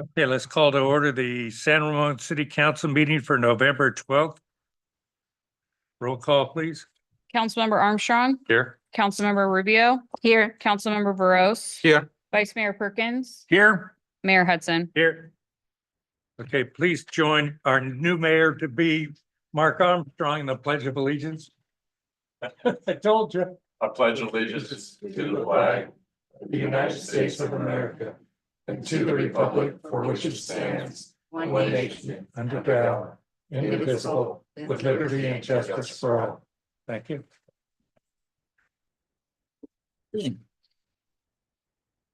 Okay, let's call to order the San Ramon City Council meeting for November 12th. Roll call, please. Councilmember Armstrong, Here. Councilmember Rubio. Here. Councilmember Veros. Here. Vice Mayor Perkins, Here. Mayor Hudson. Here. Okay, please join our new mayor to be Mark Armstrong in the Pledge of Allegiance. I told you. I pledge allegiance to the flag of the United States of America and to the republic for which it stands, one nation, Under God, indivisible, with liberty and justice for all. Thank you.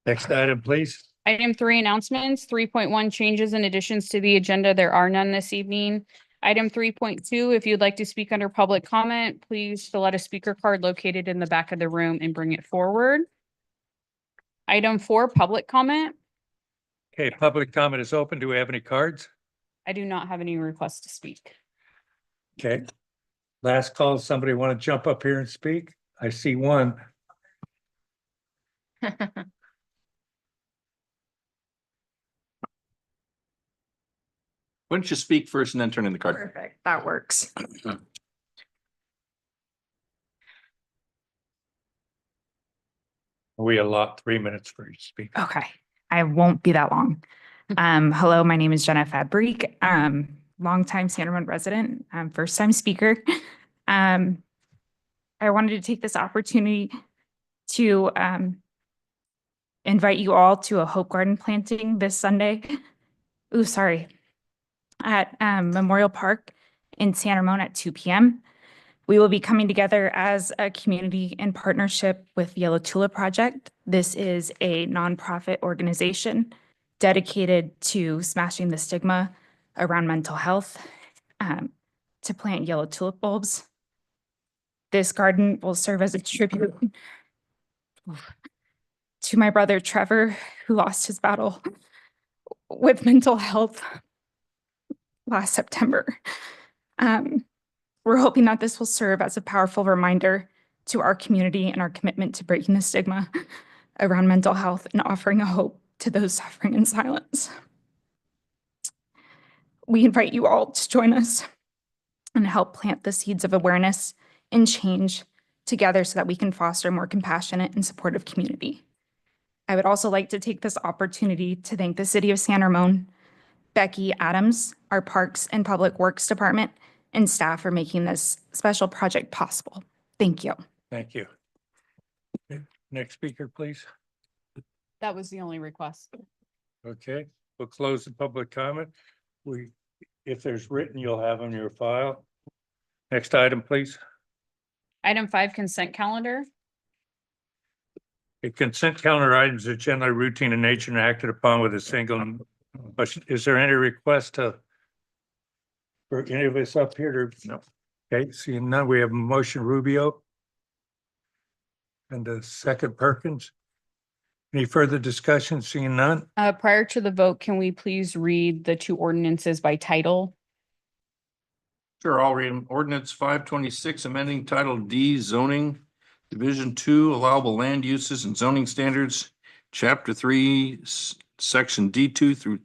Next item, please. Item 3, announcements. 3.1, changes and additions to the agenda. There are none this evening. Item 3.2, if you'd like to speak under public comment, please fill out a speaker card located in the back of the room and bring it forward. Item 4, public comment. Okay, public comment is open. Do we have any cards? I do not have any requests to speak. Okay. Last call. Somebody want to jump up here and speak? I see one. Why don't you speak first and then turn in the card? Perfect, that works. We allot 3 minutes for each speaker. Okay, I won't be that long. Hello, my name is Jenna Fabrique, longtime San Ramon resident, first time speaker. I wanted to take this opportunity to invite you all to a Hope Garden planting this Sunday. At Memorial Park in San Ramon at 2 p.m. We will be coming together as a community in partnership with Yellow Tulip Project. This is a nonprofit organization dedicated to smashing the stigma around mental health, to plant yellow tulip bulbs. This garden will serve as a tribute to my brother Trevor, who lost his battle with mental health last September. We're hoping that this will serve as a powerful reminder to our community and our commitment to breaking the stigma around mental health and offering a hope to those suffering in silence. We invite you all to join us and help plant the seeds of awareness and change together so that we can foster a more compassionate and supportive community. I would also like to take this opportunity to thank the City of San Ramon, Becky Adams, our Parks and Public Works Department, and staff for making this special project possible. Thank you. Thank you. Okay, next speaker, please. That was the only request. Okay, we'll close the public comment. If there's written, you'll have in your file. Next item, please. Item 5, consent calendar. The consent calendar items are generally routine in nature and acted upon with a single. But is there any request for any of us up here to? No. Okay, seeing none, we have a motion Rubio and a second Perkins. Any further discussion? Seeing none? Prior to the vote, can we please read the 2 ordinances by title? Sure, I'll read them. Ordinance 526, amending Title D zoning, Division 2, allowable land uses and zoning standards, Chapter 3, Section D2 through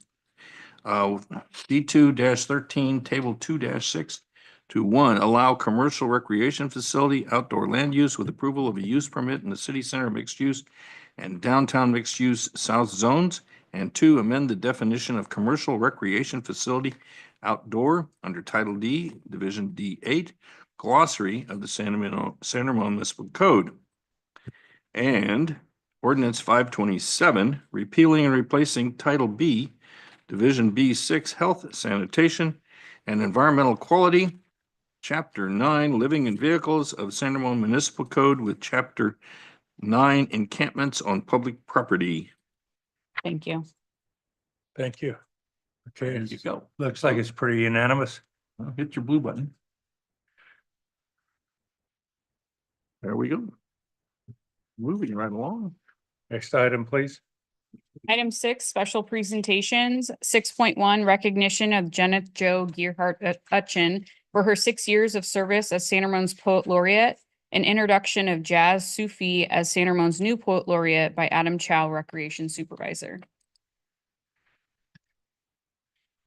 D2-13, Table 2-6 to 1, allow commercial recreation facility outdoor land use with approval of a use permit in the city center mixed use and downtown mixed use south zones, and 2, amend the definition of commercial recreation facility outdoor under Title D, Division D8, glossary of the San Ramon Municipal Code. And Ordinance 527, repealing and replacing Title B, Division B6, Health, Sanitation, and Environmental Quality, Chapter 9, Living in Vehicles of San Ramon Municipal Code with Chapter 9, Encampments on Public Property. Thank you. Thank you. Okay, There you go. looks like it's pretty unanimous. Well, hit your blue button. There we go. Moving right along. Next item, please. Item 6, special presentations. 6.1, recognition of Janet Jo Gearhart Utchin for her 6 years of service as San Ramon's Poet Laureate, and introduction of Jazz Sufi as San Ramon's new Poet Laureate by Adam Chow, Recreation Supervisor.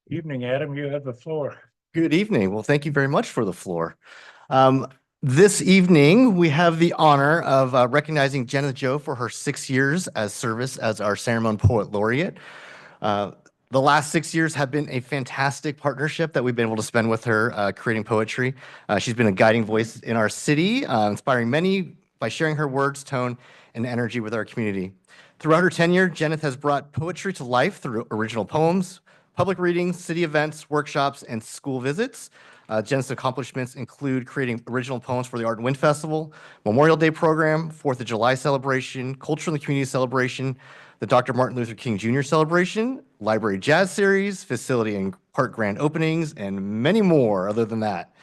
Evening, Adam, you have the floor. Good evening. Well, thank you very much for the floor. This evening, we have the honor of recognizing Jenna Jo for her 6 years as service as our Sanramon Poet Laureate. The last 6 years have been a fantastic partnership that we've been able to spend with her creating poetry. She's been a guiding voice in our city, inspiring many by sharing her words, tone, and energy with our community. Throughout her tenure, Jenna has brought poetry to life through original poems, public readings, city events, workshops, and school visits. Jenna's accomplishments include creating original poems for the Art and Wind Festival, Memorial Day program, 4th of July celebration, Culture in the Community celebration, the Dr. Martin Luther King Jr. celebration, Library Jazz Series, facility and park grand openings, and many more other than that.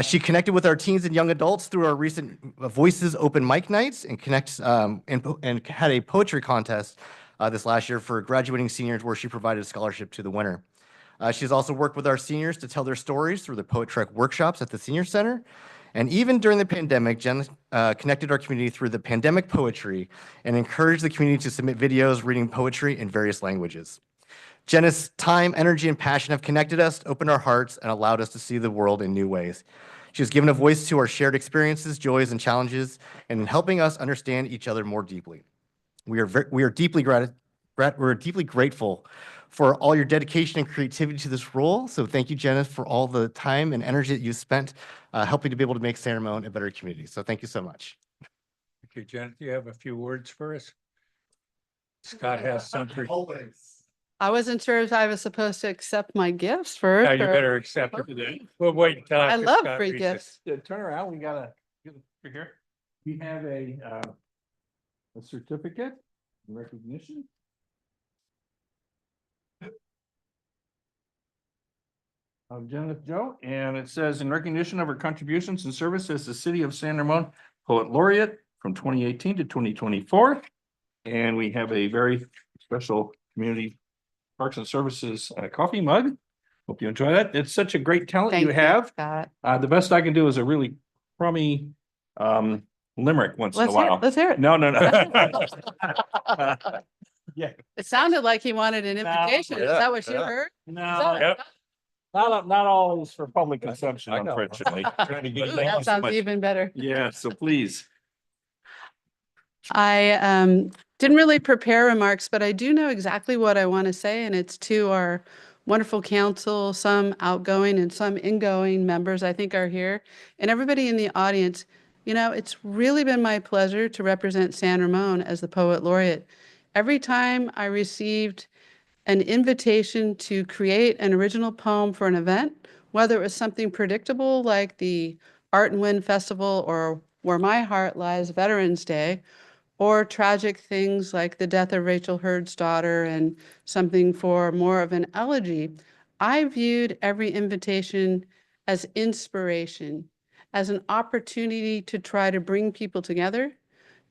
She connected with our teens and young adults through our recent Voices Open Mic Nights and and had a poetry contest this last year for graduating seniors where she provided a scholarship to the winner. She's also worked with our seniors to tell their stories through the Poet Trek workshops at the Senior Center. And even during the pandemic, Jen connected our community through the pandemic poetry and encouraged the community to submit videos reading poetry in various languages. Jenna's time, energy, and passion have connected us, opened our hearts, and allowed us to see the world in new ways. She has given a voice to our shared experiences, joys, and challenges, and in helping us understand each other more deeply. We are deeply grateful for all your dedication and creativity to this role. So thank you, Jenna, for all the time and energy that you spent helping to be able to make San Ramon a better community. So thank you so much. Thank you, Janet. Do you have a few words for us? Scott has something. I wasn't sure if I was supposed to accept my gifts first. Yeah, you or- better accept it. We'll wait until. I after love Scott free reads it. gifts. Turn around, we got here. We have a certificate in recognition. Of Jenna Jo, and it says in recognition of her contributions and service as the City of San Ramon Poet Laureate from 2018 to 2024. And we have a very special Community Parks and Services coffee mug. Hope you enjoy that. It's such a great talent Thank you have. Scott. The best I can do is a really crummy limerick once in a Let's hear, while. it. Let's hear it. No. It sounded like he wanted an No, invitation. Is yeah, that what you yeah. heard? No, Yep. not always for public consumption, I know. unfortunately. Trying to get Ooh, that sounds even better. Yeah, so please. I didn't really prepare remarks, but I do know exactly what I want to say, and it's to our wonderful council, some outgoing and some ingoing members I think are here, and everybody in the audience. You know, it's really been my pleasure to represent San Ramon as the Poet Laureate. Every time I received an invitation to create an original poem for an event, whether it was something predictable like the Art and Wind Festival or Where My Heart Lies Veterans Day, or tragic things like the death of Rachel Hurd's daughter and something for more of an elegy, I viewed every invitation as inspiration, as an opportunity to try to bring people together,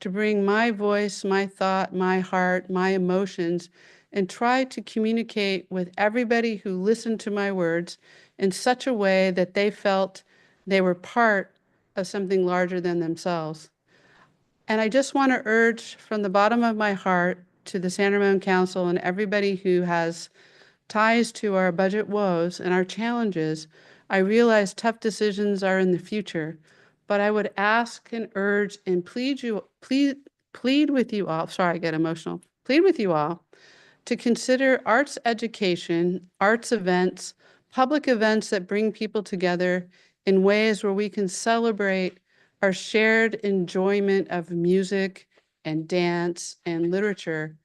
to bring my voice, my thought, my heart, my emotions, and try to communicate with everybody who listened to my words in such a way that they felt they were part of something larger than themselves. And I just want to urge from the bottom of my heart to the San Ramon Council and everybody who has ties to our budget woes and our challenges. I realize tough decisions are in the future, but I would ask and urge and plead with you all, sorry, I get emotional, plead with you all to consider arts education, arts events, public events that bring people together in ways where we can celebrate our shared enjoyment of music and dance and literature,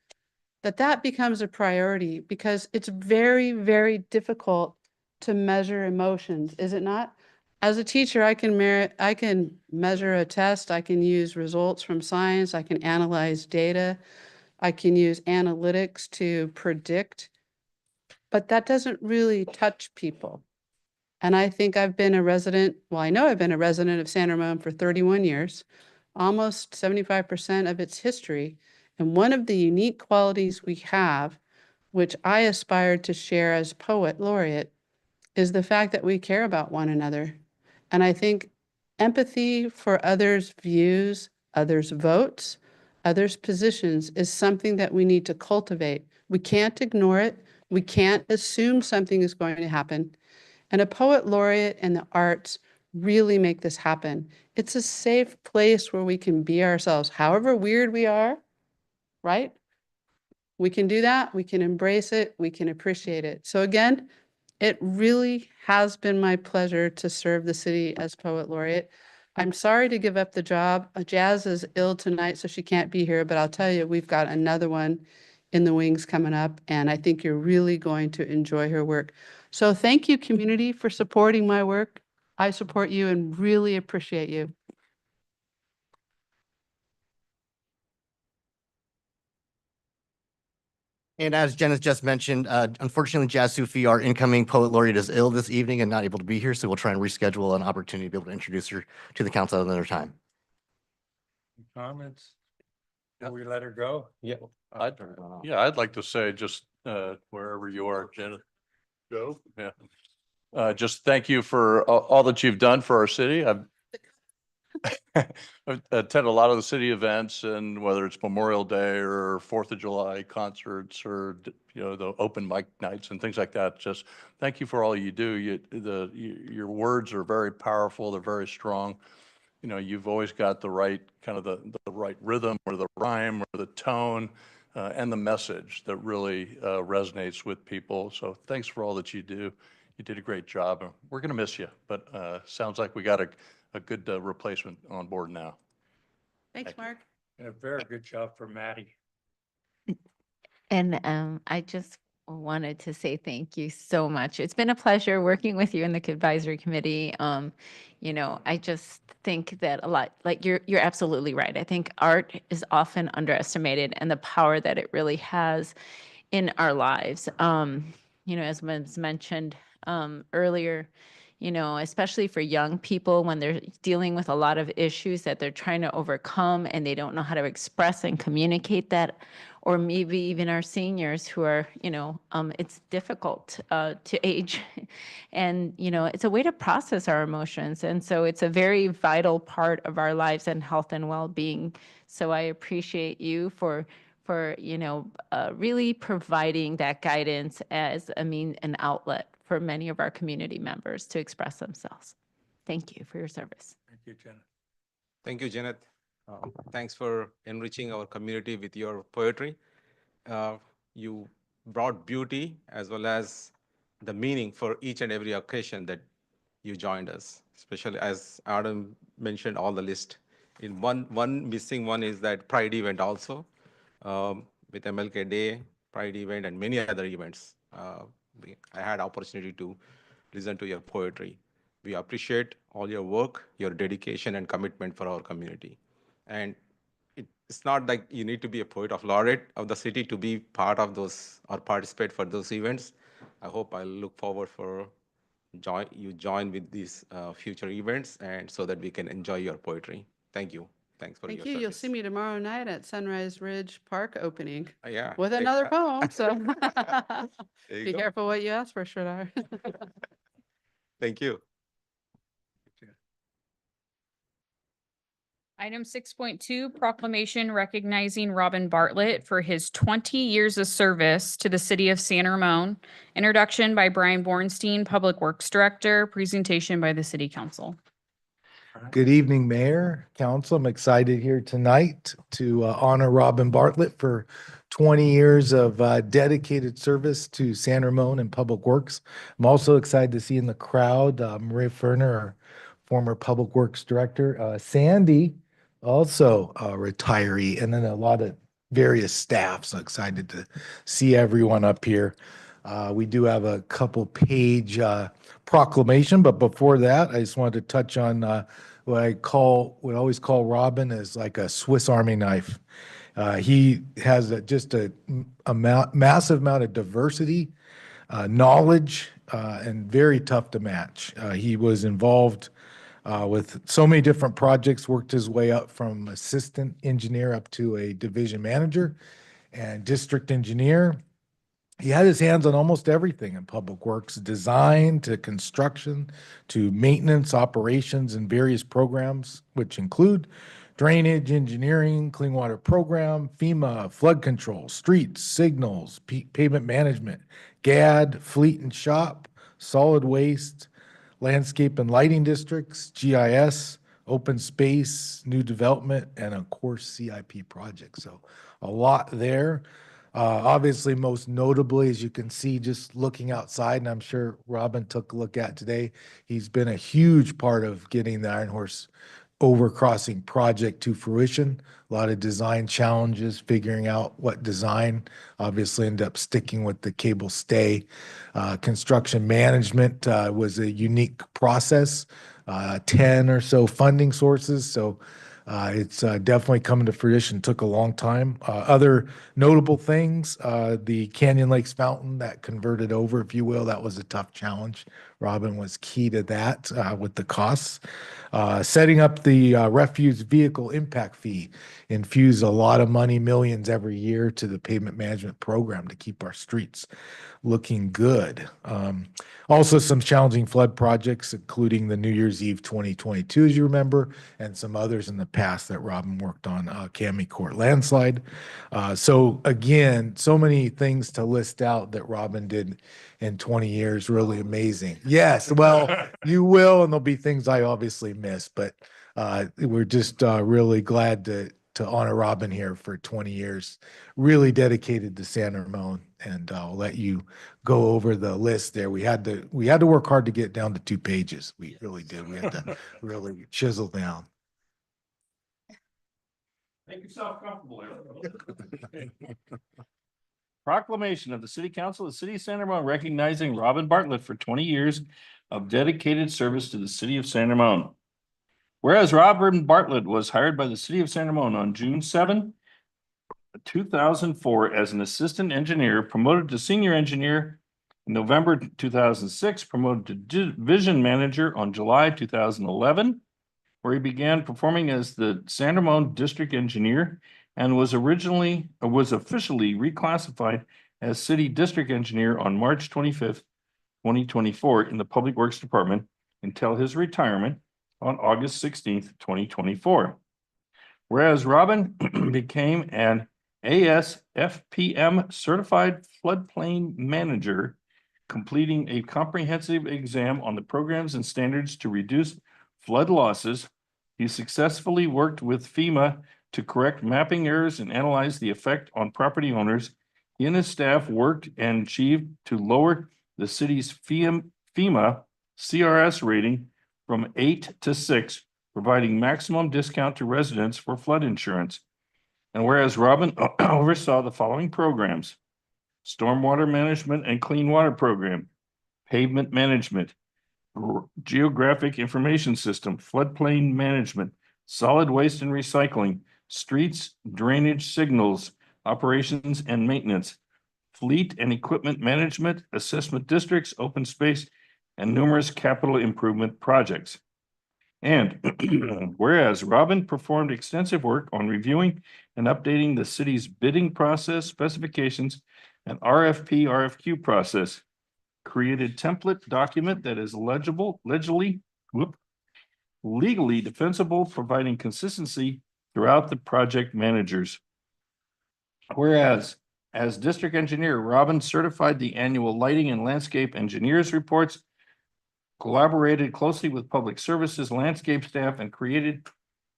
that becomes a priority, because it's very, very difficult to measure emotions, is it not? As a teacher, I can measure a test, I can use results from science, I can analyze data, I can use analytics to predict, but that doesn't really touch people. And I think I've been a resident, well, I know I've been a resident of San Ramon for 31 years, almost 75% of its history. And one of the unique qualities we have, which I aspired to share as Poet Laureate, is the fact that we care about one another. And I think empathy for others' views, others' votes, others' positions is something that we need to cultivate. We can't ignore it. We can't assume something is going to happen. And a poet laureate and the arts really make this happen. It's a safe place where we can be ourselves, however weird we are, right? We can do that. We can embrace it. We can appreciate it. So again, it really has been my pleasure to serve the city as poet laureate. I'm sorry to give up the job. Jazz is ill tonight, so she can't be here, but I'll tell you, we've got another one in the wings coming up, and I think you're really going to enjoy her work. So thank you, community, for supporting my work. I support you and really appreciate you. And as Jen has just mentioned, unfortunately, Jazz Sufi, our incoming poet laureate, is ill this evening and not able to be here, so we'll try and reschedule an opportunity to be able to introduce her to the council at another time. Comments? Will we let her go? Yeah, I'd like to say just wherever you are, Janet. Joe? Yeah. Just thank you for all that you've done for our city. I've attended a lot of the city events, and whether it's Memorial Day or 4th of July concerts or, the open mic nights and things like that. Just thank you for all you do. Your words are very powerful. They're very strong. You've always got the right kind of the right rhythm or the rhyme or the tone and the message that really resonates with people. So thanks for all that you do. You did a great job. We're going to miss you, but sounds like we got a good replacement on board now. Thanks, Mark. And a very good job for Maddie. And I just wanted to say thank you so much. It's been a pleasure working with you in the advisory committee. I just think that a lot, like you're absolutely right. I think art is often underestimated and the power that it really has in our lives. As was mentioned earlier, especially for young people when they're dealing with a lot of issues that they're trying to overcome and they don't know how to express and communicate that, or maybe even our seniors who are, it's difficult to age and, it's a way to process our emotions. And so it's a very vital part of our lives and health and well-being. So I appreciate you for really providing that guidance as an outlet for many of our community members to express themselves. Thank you for your service. Thank you, Jen. Thank you, Janet. Thanks for enriching our community with your poetry. You brought beauty as well as the meaning for each and every occasion that you joined us, especially as Adam mentioned all the list. In one missing one is that Pride event also, with MLK Day, Pride event, and many other events. I had opportunity to listen to your poetry. We appreciate all your work, your dedication and commitment for our community. And it's not like you need to be a poet of laureate of the city to be part of those or participate for those events. I hope I look forward for you join with these future events and so that we can enjoy your poetry. Thank you. Thanks for your Thank you. You'll see me tomorrow night at Sunrise Ridge Park opening Yeah. with another poem. So There you be go. careful what you ask for, Sridhar. Thank you. Item 6.2, proclamation recognizing Robin Bartlett for his 20 years of service to the city of San Ramon. Introduction by Brian Bornstein, Public Works Director. Presentation by the City Council. Good evening, Mayor, Council. I'm excited here tonight to honor Robin Bartlett for 20 years of dedicated service to San Ramon and Public Works. I'm also excited to see in the crowd Maria Ferner, our former Public Works Director, Sandy, also a retiree, and then a lot of various staff. So excited to see everyone up here. We do have a couple page proclamation, but before that, I just wanted to touch on what I always call Robin as like a Swiss Army knife. He has just a massive amount of diversity, knowledge, and very tough to match. He was involved with so many different projects, worked his way up from assistant engineer up to a division manager and district engineer. He had his hands on almost everything in public works, design to construction to maintenance, operations, and various programs, which include drainage, engineering, clean water program, FEMA, flood control, streets, signals, pavement management, GAD, fleet and shop, solid waste, landscape and lighting districts, GIS, open space, new development, and of course CIP projects. So a lot there. Obviously, most notably, as you can see, just looking outside, and I'm sure Robin took a look at today, he's been a huge part of getting the Iron Horse overcrossing project to fruition. A lot of design challenges, figuring out what design, obviously end up sticking with the cable stay. Construction management was a unique process, 10 or so funding sources. So it's definitely coming to fruition. Took a long time. Other notable things, the Canyon Lakes Fountain that converted over, if you will, that was a tough challenge. Robin was key to that with the costs. Setting up the refuse vehicle impact fee infused a lot of money, millions every year, to the pavement management program to keep our streets looking good. Also some challenging flood projects, including the New Year's Eve 2022, as you remember, and some others in the past that Robin worked on, Cami Court landslide. So again, so many things to list out that Robin did in 20 years, really amazing. Yes, well, you will, and there'll be things I obviously miss, but we're just really glad to honor Robin here for 20 years, really dedicated to San Ramon. And I'll let you go over the list there. We had to work hard to get down to 2 pages. We really did. We had to really chisel down. Make yourself comfortable, Aaron. Proclamation of the City Council of the City of San Ramon recognizing Robin Bartlett for 20 years of dedicated service to the City of San Ramon. Whereas Robin Bartlett was hired by the City of San Ramon on June 7, 2004 as an assistant engineer, promoted to senior engineer in November 2006, promoted to division manager on July 2011, where he began performing as the San Ramon district engineer and was officially reclassified as city district engineer on March 25th, 2024 in the Public Works Department until his retirement on August 16th, 2024. Whereas Robin became an ASFPM certified floodplain manager, completing a comprehensive exam on the programs and standards to reduce flood losses. He successfully worked with FEMA to correct mapping errors and analyze the effect on property owners. He and his staff worked and achieved to lower the city's FEMA CRS rating from 8 to 6, providing maximum discount to residents for flood insurance. And whereas Robin oversaw the following programs: stormwater management and clean water program, pavement management, geographic information system, floodplain management, solid waste and recycling, streets, drainage signals, operations and maintenance, fleet and equipment management, assessment districts, open space, and numerous capital improvement projects. And whereas Robin performed extensive work on reviewing and updating the city's bidding process, specifications, and RFQ process, created template document that is legally defensible, providing consistency throughout the project managers. Whereas as district engineer, Robin certified the annual lighting and landscape engineers reports, collaborated closely with public services, landscape staff, and created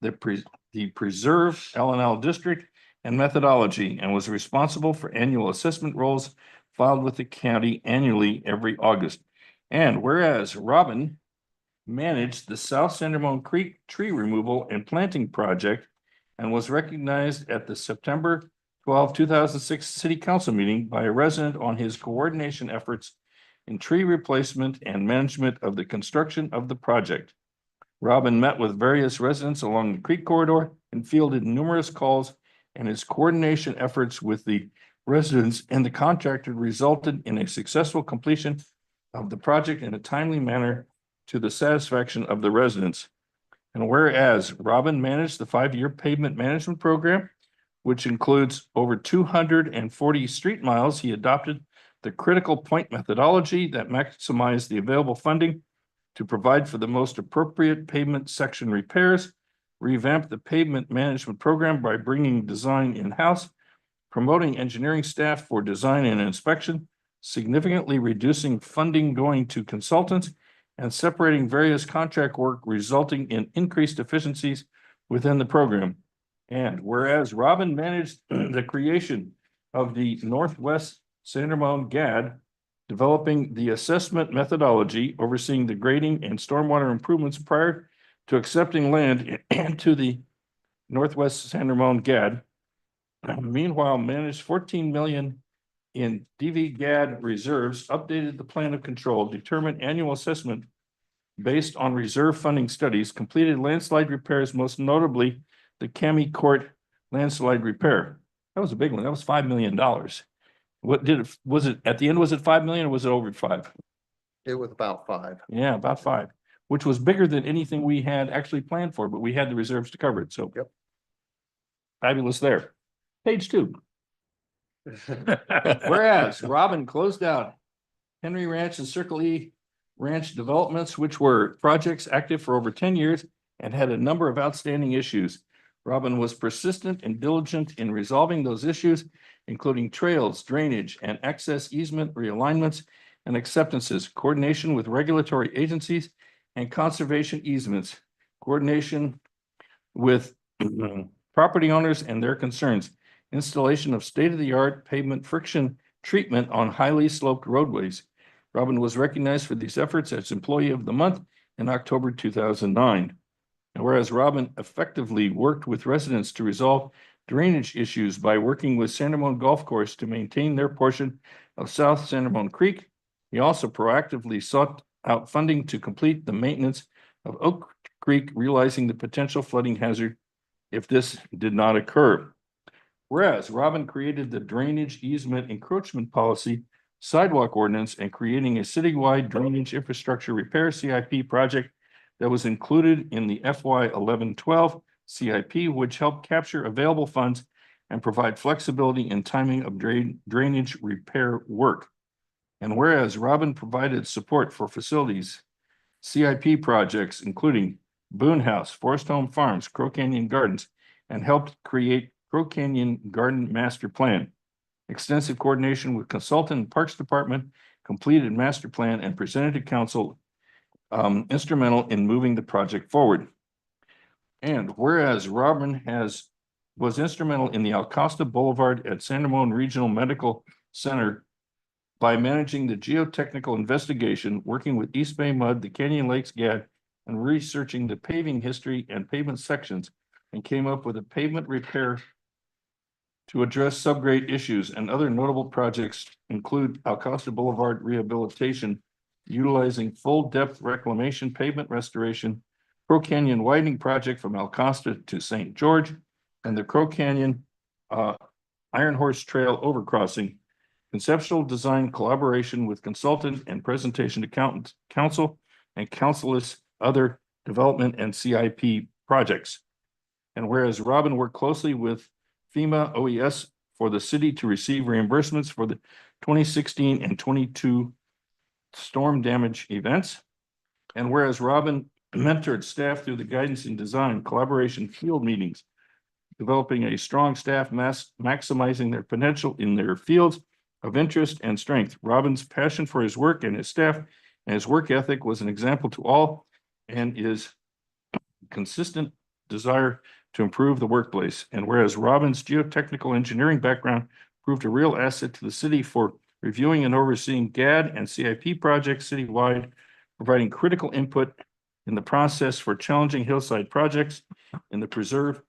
the Preserve L&L district and methodology, and was responsible for annual assessment rolls filed with the county annually every August. And whereas Robin managed the South San Ramon Creek tree removal and planting project and was recognized at the September 12, 2006 City Council meeting by a resident on his coordination efforts in tree replacement and management of the construction of the project. Robin met with various residents along the creek corridor and fielded numerous calls, and his coordination efforts with the residents and the contractor resulted in a successful completion of the project in a timely manner to the satisfaction of the residents. And whereas Robin managed the 5-year pavement management program, which includes over 240 street miles, he adopted the critical point methodology that maximized the available funding to provide for the most appropriate pavement section repairs. revamp the pavement management program by bringing design in-house, promoting engineering staff for design and inspection, significantly reducing funding going to consultants, and separating various contract work resulting in increased efficiencies within the program. And whereas Robin managed the creation of the Northwest San Ramon GAD, developing the assessment methodology, overseeing the grading and stormwater improvements prior to accepting land into the Northwest San Ramon GAD. Meanwhile, managed 14 million in DV-GAD reserves, updated the plan of control, determined annual assessment based on reserve funding studies, completed landslide repairs, most notably the Cami Court landslide repair. That was a big one. That was $5 million. What did it, was it, at the end, was it 5 million or was it over 5? It was about 5. Yeah, about 5, which was bigger than anything we had actually planned for, but we had the reserves to cover it, so. Yep. Fabulous there. Page 2. Whereas Robin closed out Henry Ranch and Circle E Ranch developments, which were projects active for over 10 years and had a number of outstanding issues. Robin was persistent and diligent in resolving those issues, including trails, drainage, and access easement realignments and acceptances, coordination with regulatory agencies and conservation easements, coordination with property owners and their concerns, installation of state-of-the-art pavement friction treatment on highly sloped roadways. Robin was recognized for these efforts as Employee of the Month in October 2009. And whereas Robin effectively worked with residents to resolve drainage issues by working with San Ramon Golf Course to maintain their portion of South San Ramon Creek, he also proactively sought out funding to complete the maintenance of Oak Creek, realizing the potential flooding hazard if this did not occur. Whereas Robin created the drainage easement encroachment policy, sidewalk ordinance, and creating a citywide drainage infrastructure repair CIP project that was included in the FY 11-12 CIP, which helped capture available funds and provide flexibility in timing of drainage repair work. And whereas Robin provided support for facilities, CIP projects, including Boone House, Forest Home Farms, Crow Canyon Gardens, and helped create Crow Canyon Garden Master Plan. Extensive coordination with consultant and Parks Department, completed master plan and presented to council, instrumental in moving the project forward. And whereas Robin was instrumental in the Alcosta Boulevard at San Ramon Regional Medical Center by managing the geotechnical investigation, working with East Bay Mud, the Canyon Lakes GAD, and researching the paving history and pavement sections, and came up with a pavement repair to address subgrade issues. And other notable projects include Alcosta Boulevard rehabilitation, utilizing full depth reclamation, pavement restoration, Crow Canyon widening project from Alcosta to St. George, and the Crow Canyon Iron Horse Trail overcrossing, conceptual design collaboration with consultant and presentation to council and council's other development and CIP projects. And whereas Robin worked closely with FEMA OES for the city to receive reimbursements for the 2016 and 22 storm damage events. And whereas Robin mentored staff through the guidance and design collaboration field meetings, developing a strong staff maximizing their potential in their fields of interest and strength. Robin's passion for his work and his staff and his work ethic was an example to all, and his consistent desire to improve the workplace. And whereas Robin's geotechnical engineering background proved a real asset to the city for reviewing and overseeing GAD and CIP projects citywide, providing critical input in the process for challenging hillside projects in the preserve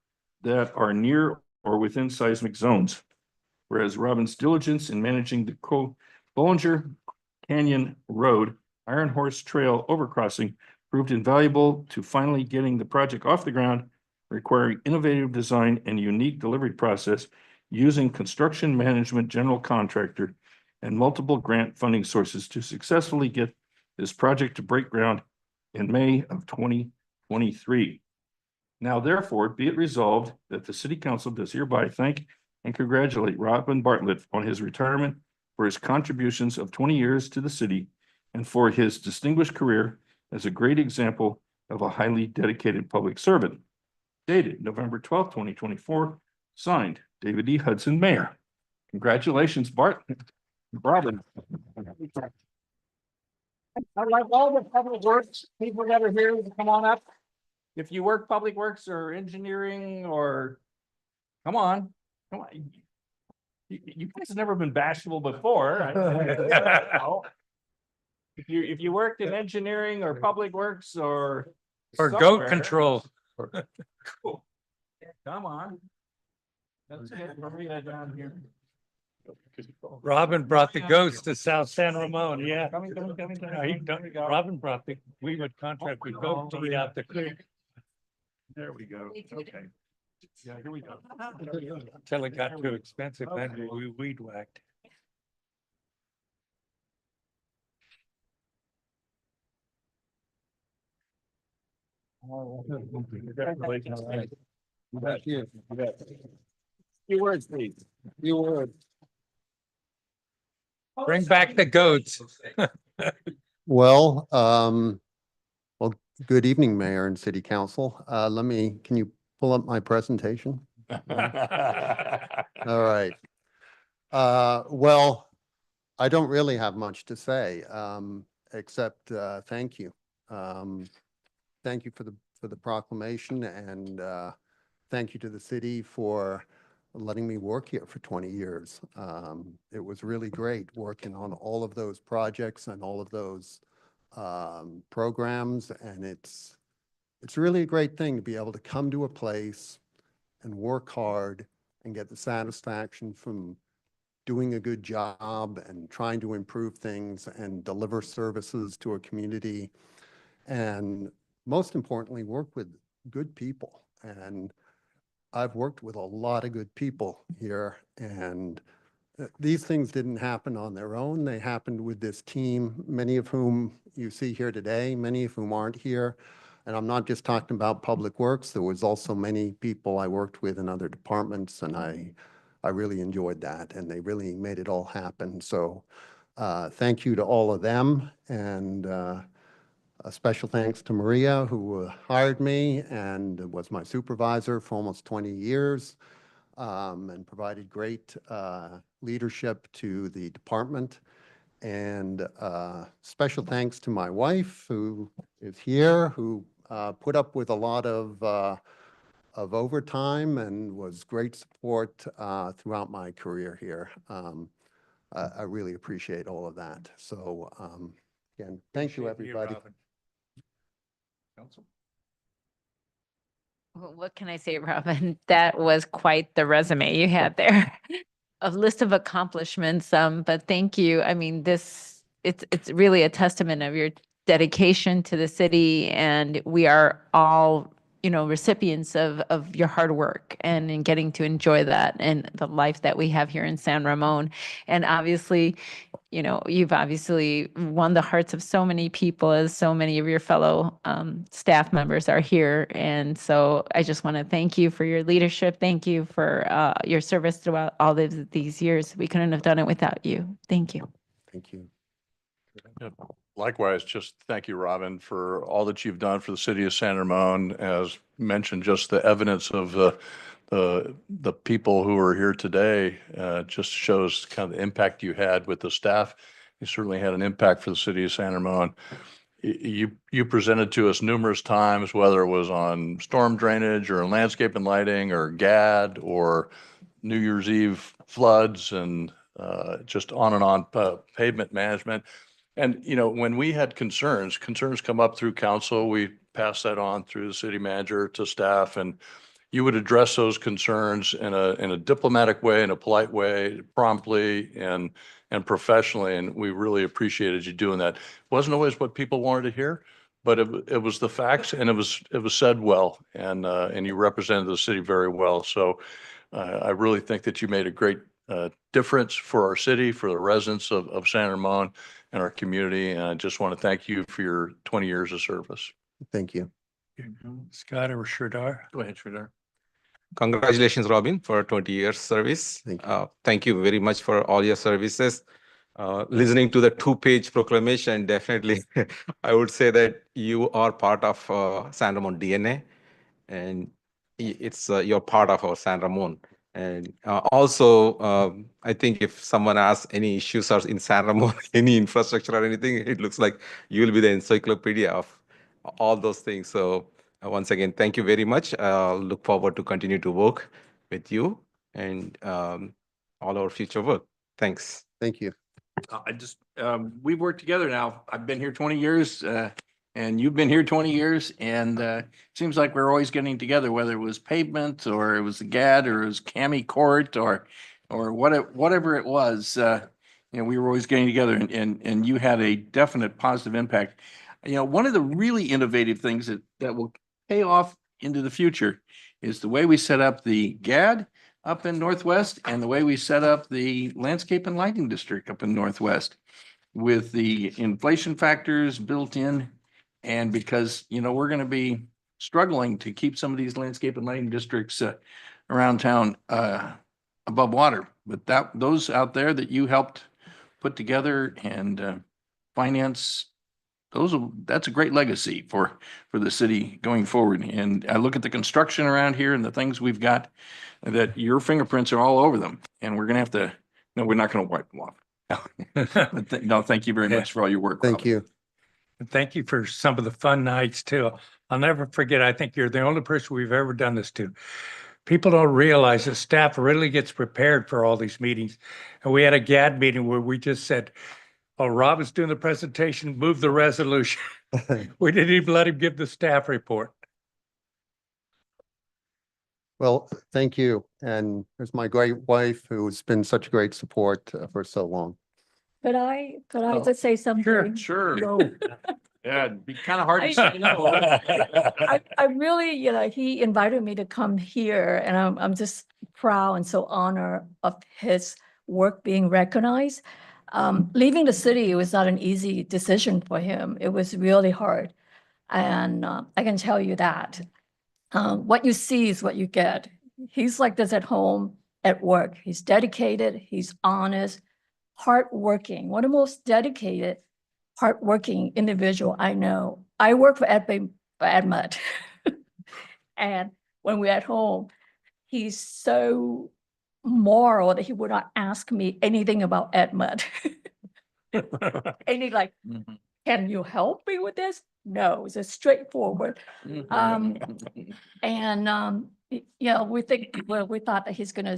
that are near or within seismic zones. Whereas Robin's diligence in managing the Bollinger Canyon Road Iron Horse Trail overcrossing proved invaluable to finally getting the project off the ground, requiring innovative design and unique delivery process using construction management general contractor and multiple grant funding sources to successfully get this project to break ground in May of 2023. Now, therefore, be it resolved that the City Council does hereby thank and congratulate Robin Bartlett on his retirement for his contributions of 20 years to the city and for his distinguished career as a great example of a highly dedicated public servant. dated November 2024, signed David E. Hudson, Mayor. Congratulations, Bart. Robin. I'd like all the public works people that are here to come on up. If you work public works or engineering or, come on. You guys have never been bashful before. If you worked in engineering or public works or. Or goat somewhere, control. Come on. Let's get Maria down here. Robin brought the goats to South San Ramon, yeah. Coming. Robin brought we would contract with goats to eat out the creek. There we go. Okay. Yeah, here we go. Until it got too expensive, then we weed whacked. Few words, please. Few words. Bring back the goats. Well, good evening, Mayor and City Council. Can you pull up my presentation? All right. Well, I don't really have much to say, except thank you. Thank you for the proclamation, and thank you to the city for letting me work here for 20 years. It was really great working on all of those projects and all of those programs, and it's really a great thing to be able to come to a place and work hard and get the satisfaction from doing a good job and trying to improve things and deliver services to a community, and most importantly, work with good people. And I've worked with a lot of good people here, and these things didn't happen on their own. They happened with this team, many of whom you see here today, many of whom aren't here. And I'm not just talking about Public Works. There was also many people I worked with in other departments, and I really enjoyed that, and they really made it all happen. So thank you to all of them, and a special thanks to Maria, who hired me and was my supervisor for almost 20 years, and provided great leadership to the department. And special thanks to my wife, who is here, who put up with a lot of overtime and was great support throughout my career here. I really appreciate all of that. So again, thank you, everybody. Council. Well, what can I say, Robin? That was quite the resume you had there. A list of accomplishments, but thank you. I mean, it's really a testament of your dedication to the city, and we are all, recipients of your hard work and in getting to enjoy that and the life that we have here in San Ramon. And obviously, you've obviously won the hearts of so many people, as so many of your fellow staff members are here. And so I just want to thank you for your leadership. Thank you for your service throughout all of these years. We couldn't have done it without you. Thank you. Thank you. Likewise, just thank you, Robin, for all that you've done for the city of San Ramon. As mentioned, just the evidence of the people who are here today just shows kind of the impact you had with the staff. You certainly had an impact for the city of San Ramon. You presented to us numerous times, whether it was on storm drainage or landscape and lighting or GAD or New Year's Eve floods and just on and on, pavement management. And, when we had concerns come up through council, we pass that on through the city manager to staff, and you would address those concerns in a diplomatic way, in a polite way, promptly and professionally. And we really appreciated you doing that. It wasn't always what people wanted to hear, but it was the facts, and it was said well, and you represented the city very well. So I really think that you made a great difference for our city, for the residents of San Ramon and our community. And I just want to thank you for your 20 years of service. Thank you. Scott or Sridhar? Go ahead, Sridhar. Congratulations, Robin, for 20 years service. Thank you. Thank you very much for all your services. Listening to the 2-page proclamation, definitely, I would say that you are part of San Ramon DNA. And it's you're part of our San Ramon. And also, I think if someone asks any issues are in San Ramon, any infrastructure or anything, it looks like you will be the encyclopedia of all those things. So once again, thank you very much. Look forward to continue to work with you and all our future work. Thanks. Thank you. We've worked together now. I've been here 20 years, and you've been here 20 years, and it seems like we're always getting together, whether it was pavement or it was the GAD or it was Cami Court or whatever it was. We were always getting together, and you had a definite positive impact. One of the really innovative things that will pay off into the future is the way we set up the GAD up in Northwest and the way we set up the landscape and lighting district up in Northwest with the inflation factors built in. And because, we're going to be struggling to keep some of these landscape and lighting districts around town above water. But those out there that you helped put together and finance, that's a great legacy for the city going forward. And I look at the construction around here and the things we've got that your fingerprints are all over them. And we're going to have to, no, we're not going to wipe them off. No, thank you very much for all your work. Thank Robin. you. And thank you for some of the fun nights too. I'll never forget, I think you're the only person we've ever done this to. People don't realize that staff really gets prepared for all these meetings. And we had a GAD meeting where we just said, oh, Rob is doing the presentation, move the resolution. We didn't even let him give the staff report. Well, thank you. And there's my great wife who's been such great support for so long. Could I Oh, just say something? Sure. No. Yeah, it'd be kind of hard to say no. I really, he invited me to come here and I'm just proud and so honored of his work being recognized. Leaving the city was not an easy decision for him. It was really hard. And I can tell you that. What you see is what you get. He's like this at home, at work. He's dedicated, he's honest, hardworking, one of the most dedicated, hardworking individual I know. I work for Edmund. And when we're at home, he's so moral that he would not ask me anything about Edmund. Mhm. Can you help me with this? No, it's just straightforward. And we thought that he's going to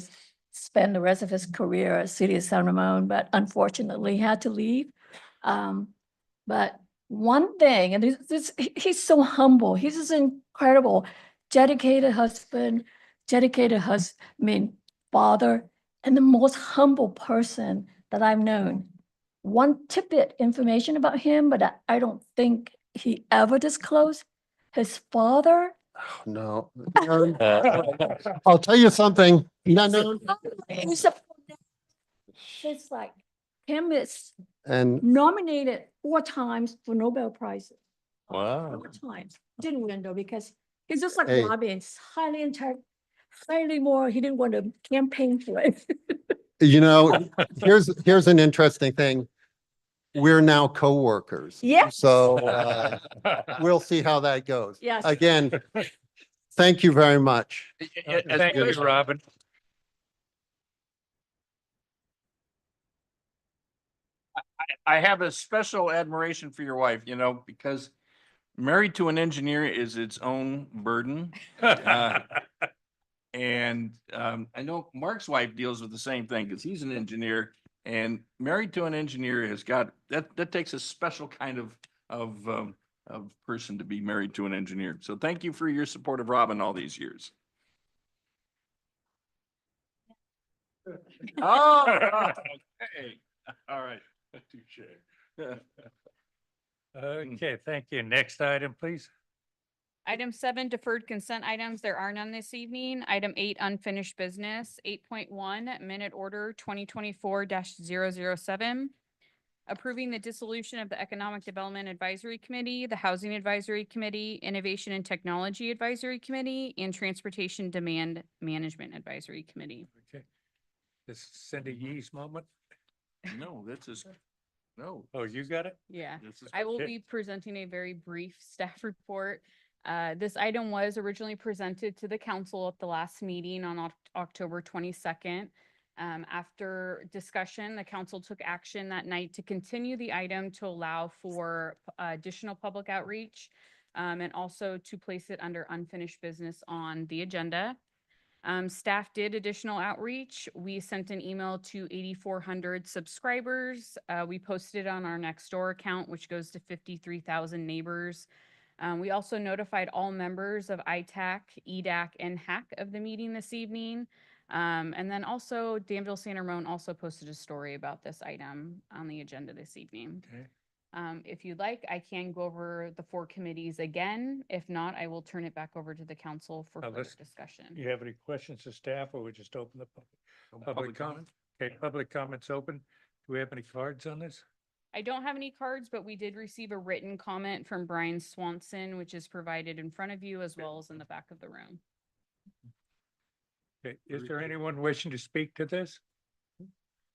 spend the rest of his career at City of San Ramon, but unfortunately he had to leave. But one thing, and he's so humble. He's just incredible, dedicated husband, father, and the most humble person that I've known. One tidbit information about him, but I don't think he ever disclosed. His father. No. I'll tell you something. No. It's like him is And nominated 4 times for Nobel Prizes. Wow. 4 times. Didn't win though, because he's just like Hey. Robbie, highly intelligent, slightly more, he didn't want to campaign for it. here's an interesting thing. We're now coworkers. Yes. So we'll see how that goes. Yes. Again, thank you very much. Thank you, Robin. I have a special admiration for your wife, because married to an engineer is its own burden. And I know Mark's wife deals with the same thing because he's an engineer, and married to an engineer has got that takes a special kind of person to be married to an engineer. So thank you for your support of Robin all these years. Oh, okay. All right. Touche. Okay, thank you. Next item, please. Item 7, deferred consent items. There are none this evening. Item 8, unfinished business. 8.1, minute order 2024-007. Approving the dissolution of the Economic Development Advisory Committee, the Housing Advisory Committee, Innovation and Technology Advisory Committee, and Transportation Demand Management Advisory Committee. Okay. This is Cindy Yee's moment. No, that's just, no. Oh, you got it? Yeah. This is- I will Okay. be presenting a very brief staff report. This item was originally presented to the council at the last meeting on October 22nd. After discussion, the council took action that night to continue the item to allow for additional public outreach and also to place it under unfinished business on the agenda. Staff did additional outreach. We sent an email to 8,400 subscribers. We posted it on our Nextdoor account, which goes to 53,000 neighbors. We also notified all members of ITAC, EDAC, and HAC of the meeting this evening. And then also Danville San Ramon also posted a story about this item on the agenda this evening. Okay. If you'd like, I can go over the 4 committees again. If not, I will turn it back over to the council for further let's- discussion. You have any questions to staff, or we just open the public comment? Okay, public comments open. Do we have any cards on this? I don't have any cards, but we did receive a written comment from Brian Swanson, which is provided in front of you as well as in the back of the room. Okay, is there anyone wishing to speak to this?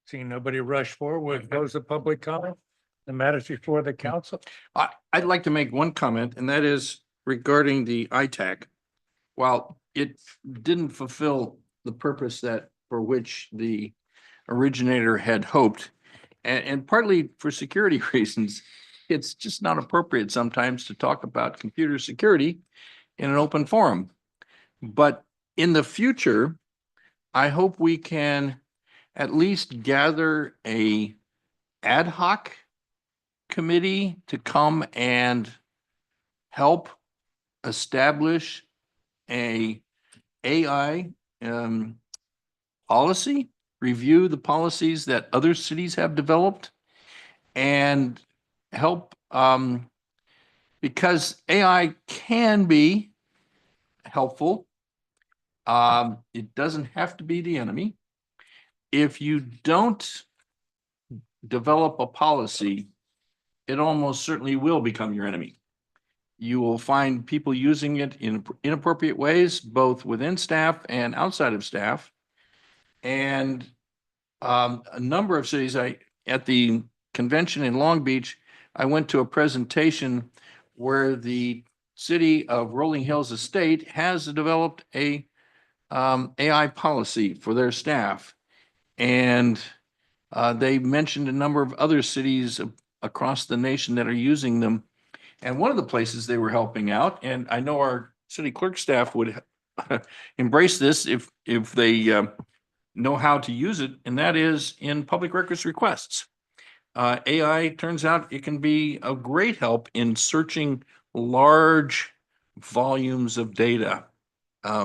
Seeing nobody rush forward, close the public comment. The matters before the council. I'd like to make one comment, and that is regarding the ITAC. While it didn't fulfill the purpose that for which the originator had hoped, and partly for security reasons, it's just not appropriate sometimes to talk about computer security in an open forum. But in the future, I hope we can at least gather a ad hoc committee to come and help establish a AI policy, review the policies that other cities have developed, and help because AI can be helpful. It doesn't have to be the enemy. If you don't develop a policy, it almost certainly will become your enemy. You will find people using it in inappropriate ways, both within staff and outside of staff. And a number of cities, at the convention in Long Beach, I went to a presentation where the city of Rolling Hills Estate has developed a AI policy for their staff. And they mentioned a number of other cities across the nation that are using them. And one of the places they were helping out, and I know our city clerk staff would embrace this if they know how to use it, and that is in public records requests. AI, turns out it can be a great help in searching large volumes of data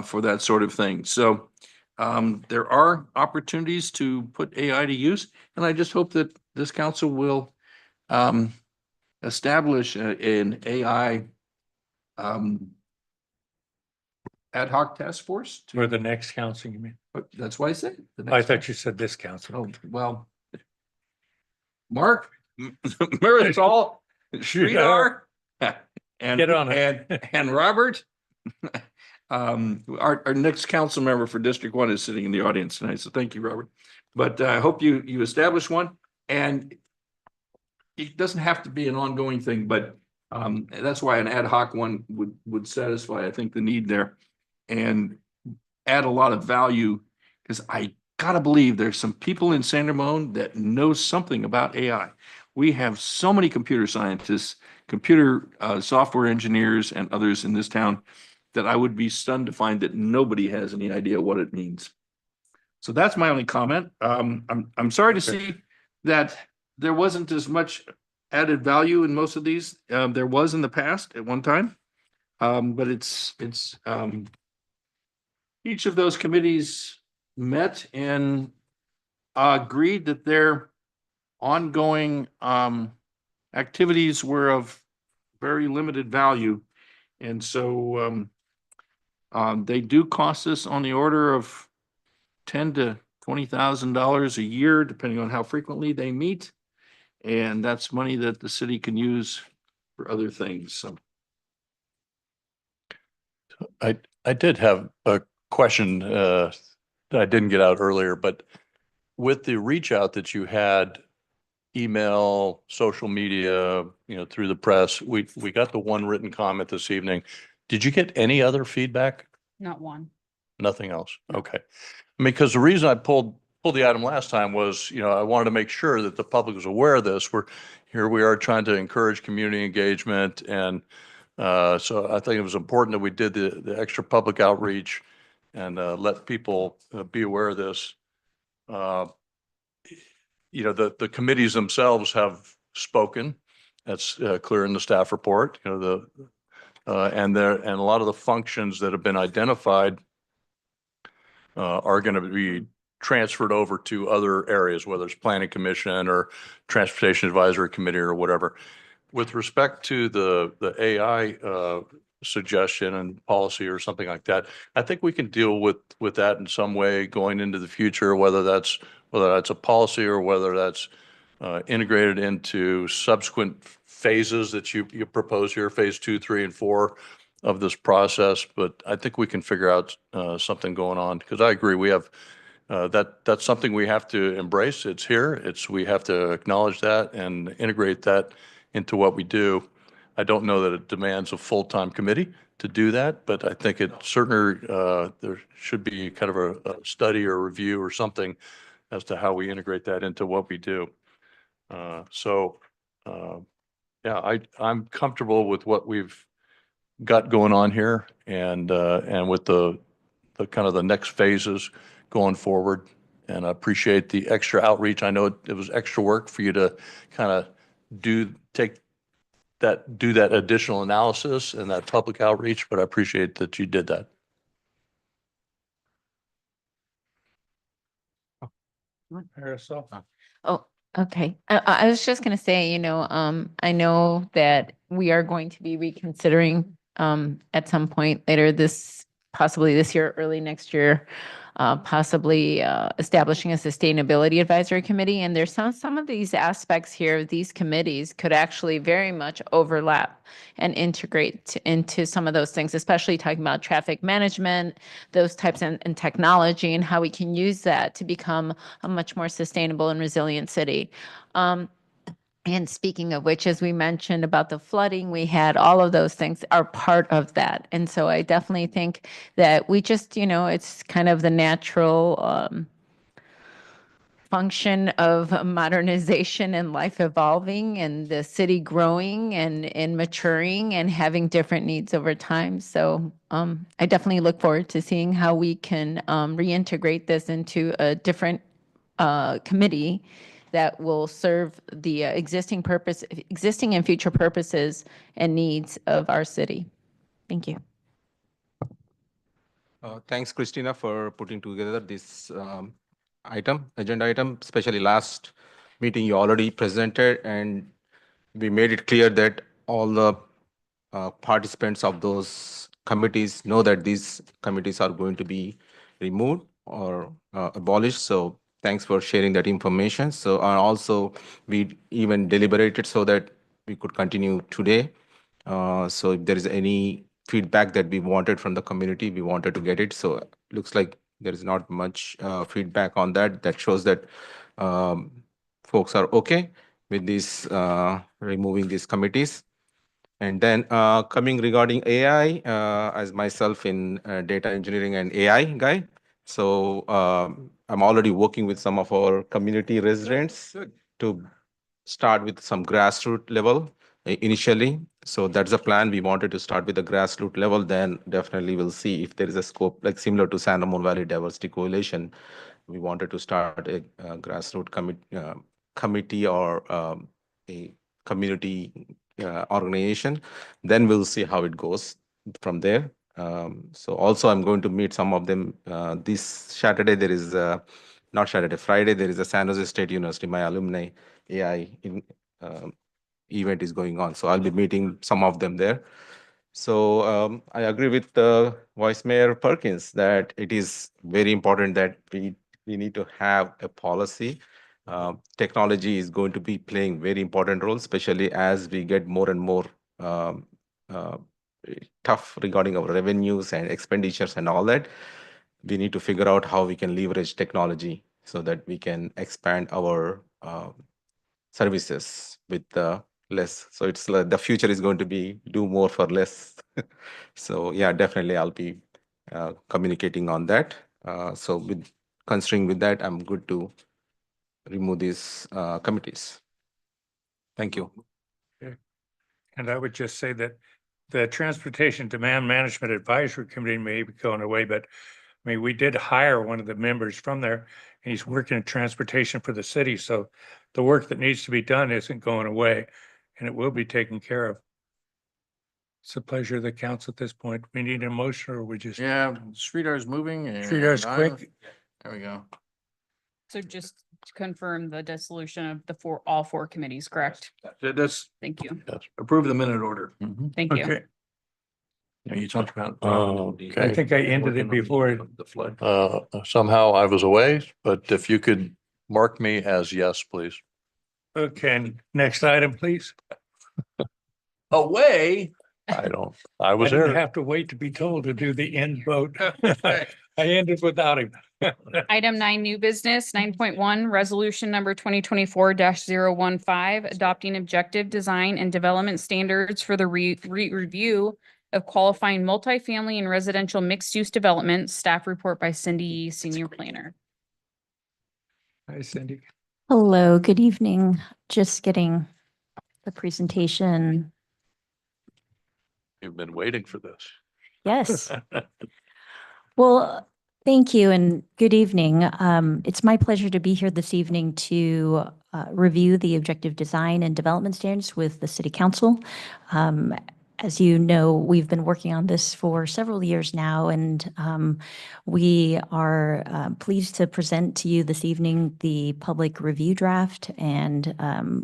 for that sort of thing. So there are opportunities to put AI to use, and I just hope that this council will establish an AI ad hoc task force. For the next council, you mean? That's why I said. I thought you said this council. Oh, well, Mark, Marisol, Sridhar, and Get on it. and Robert. Our next council member for District 1 is sitting in the audience tonight, so thank you, Robert. But I hope you establish one, and it doesn't have to be an ongoing thing, but that's why an ad hoc one would satisfy, I think, the need there and add a lot of value, because I gotta believe there's some people in San Ramon that know something about AI. We have so many computer scientists, computer software engineers, and others in this town that I would be stunned to find that nobody has any idea what it means. So that's my only comment. I'm sorry to see that there wasn't as much added value in most of these. There was in the past at one time. But it's each of those committees met and agreed that their ongoing activities were of very limited value. And so they do cost us on the order of $10,000 to $20,000 a year, depending on how frequently they meet. And that's money that the city can use for other things. So I did have a question that I didn't get out earlier, but with the reach out that you had, email, social media, through the press, we got the one written comment this evening. Did you get any other feedback? Not one. Nothing else? Okay. Because the reason I pulled the item last time was, I wanted to make sure that the public was aware of this. Here we are trying to encourage community engagement. And so I think it was important that we did the extra public outreach and let people be aware of this. The committees themselves have spoken. That's clear in the staff report, and a lot of the functions that have been identified are going to be transferred over to other areas, whether it's planning commission or transportation advisory committee or whatever. With respect to the AI suggestion and policy or something like that, I think we can deal with that in some way going into the future, whether that's a policy or whether that's integrated into subsequent phases that you propose here, phase 2, 3, and 4 of this process. But I think we can figure out something going on, because I agree, we have that's something we have to embrace. It's here. We have to acknowledge that and integrate that into what we do. I don't know that it demands a full-time committee to do that, but I think it certainly there should be kind of a study or review or something as to how we integrate that into what we do. Yeah, I'm comfortable with what we've got going on here, and with the kind of the next phases going forward. And I appreciate the extra outreach. I know it was extra work for you to kind of do that additional analysis and that public outreach, but I appreciate that you did that. Marisol? Oh, okay. I was just going to say, I know that we are going to be reconsidering at some point later possibly this year, early next year, possibly establishing a sustainability advisory committee. And there's some of these aspects here, these committees could actually very much overlap and integrate into some of those things, especially talking about traffic management, those types, and technology, and how we can use that to become a much more sustainable and resilient city. And speaking of which, as we mentioned about the flooding, we had all of those things are part of that. And so I definitely think that we just, it's kind of the natural function of modernization and life evolving and the city growing and maturing and having different needs over time. So I definitely look forward to seeing how we can reintegrate this into a different committee that will serve the existing and future purposes and needs of our city. Thank you. Thanks, Christina, for putting together this agenda item, especially last meeting you already presented, and we made it clear that all the participants of those committees know that these committees are going to be removed or abolished. So thanks for sharing that information. So also we even deliberated so that we could continue today. So if there is any feedback that we wanted from the community, we wanted to get it. So it looks like there is not much feedback on that. That shows that folks are okay with this removing these committees. And then coming regarding AI, as myself in data engineering and AI guy, so I'm already working with some of our community residents to start with some grassroots level initially. So that's the plan. We wanted to start with the grassroots level, then definitely we'll see if there is a scope, like similar to San Ramon Valley Diversity Coalition. We wanted to start a grassroots committee or a community organization. Then we'll see how it goes from there. So also I'm going to meet some of them this Saturday. There is not Saturday, Friday, there is a San Jose State University, my alumni AI event is going on. So I'll be meeting some of them there. So I agree with Vice Mayor Perkins that it is very important that we need to have a policy. Technology is going to be playing very important role, especially as we get more and more tough regarding our revenues and expenditures and all that. We need to figure out how we can leverage technology so that we can expand our services with less. So it's like the future is going to be do more for less. So yeah, definitely I'll be communicating on that. So with considering with that, I'm good to remove these committees. Thank you. And I would just say that the Transportation Demand Management Advisory Committee may be going away, but I mean, we did hire one of the members from there, and he's working in transportation for the city, so the work that needs to be done isn't going away, and it will be taken care of. It's a pleasure of the council at this point. We need a motion, or we just, Yeah, Sridhar's moving and. Sridhar's I'm- quick. There we go. So just to confirm the dissolution of all four committees, correct? Let's Thank you. approve the minute order. Thank you. Okay, Yeah, you talked about. I think I ended it before. The flood. Somehow I was away, but if you could mark me as yes, please. Okay, next item, please. Away. I was I didn't there. have to wait to be told to do the end vote. I ended without him. Item 9, new business, 9.1, resolution number 2024-015, adopting objective design and development standards for the review of qualifying multifamily and residential mixed-use development. Staff report by Cindy Yee, Senior Planner. Hi, Cindy. Hello, good evening. Just getting the presentation. You've been waiting for this. Yes. Well, thank you and good evening. It's my pleasure to be here this evening to review the objective design and development standards with the City Council. As you know, we've been working on this for several years now, and we are pleased to present to you this evening the public review draft, and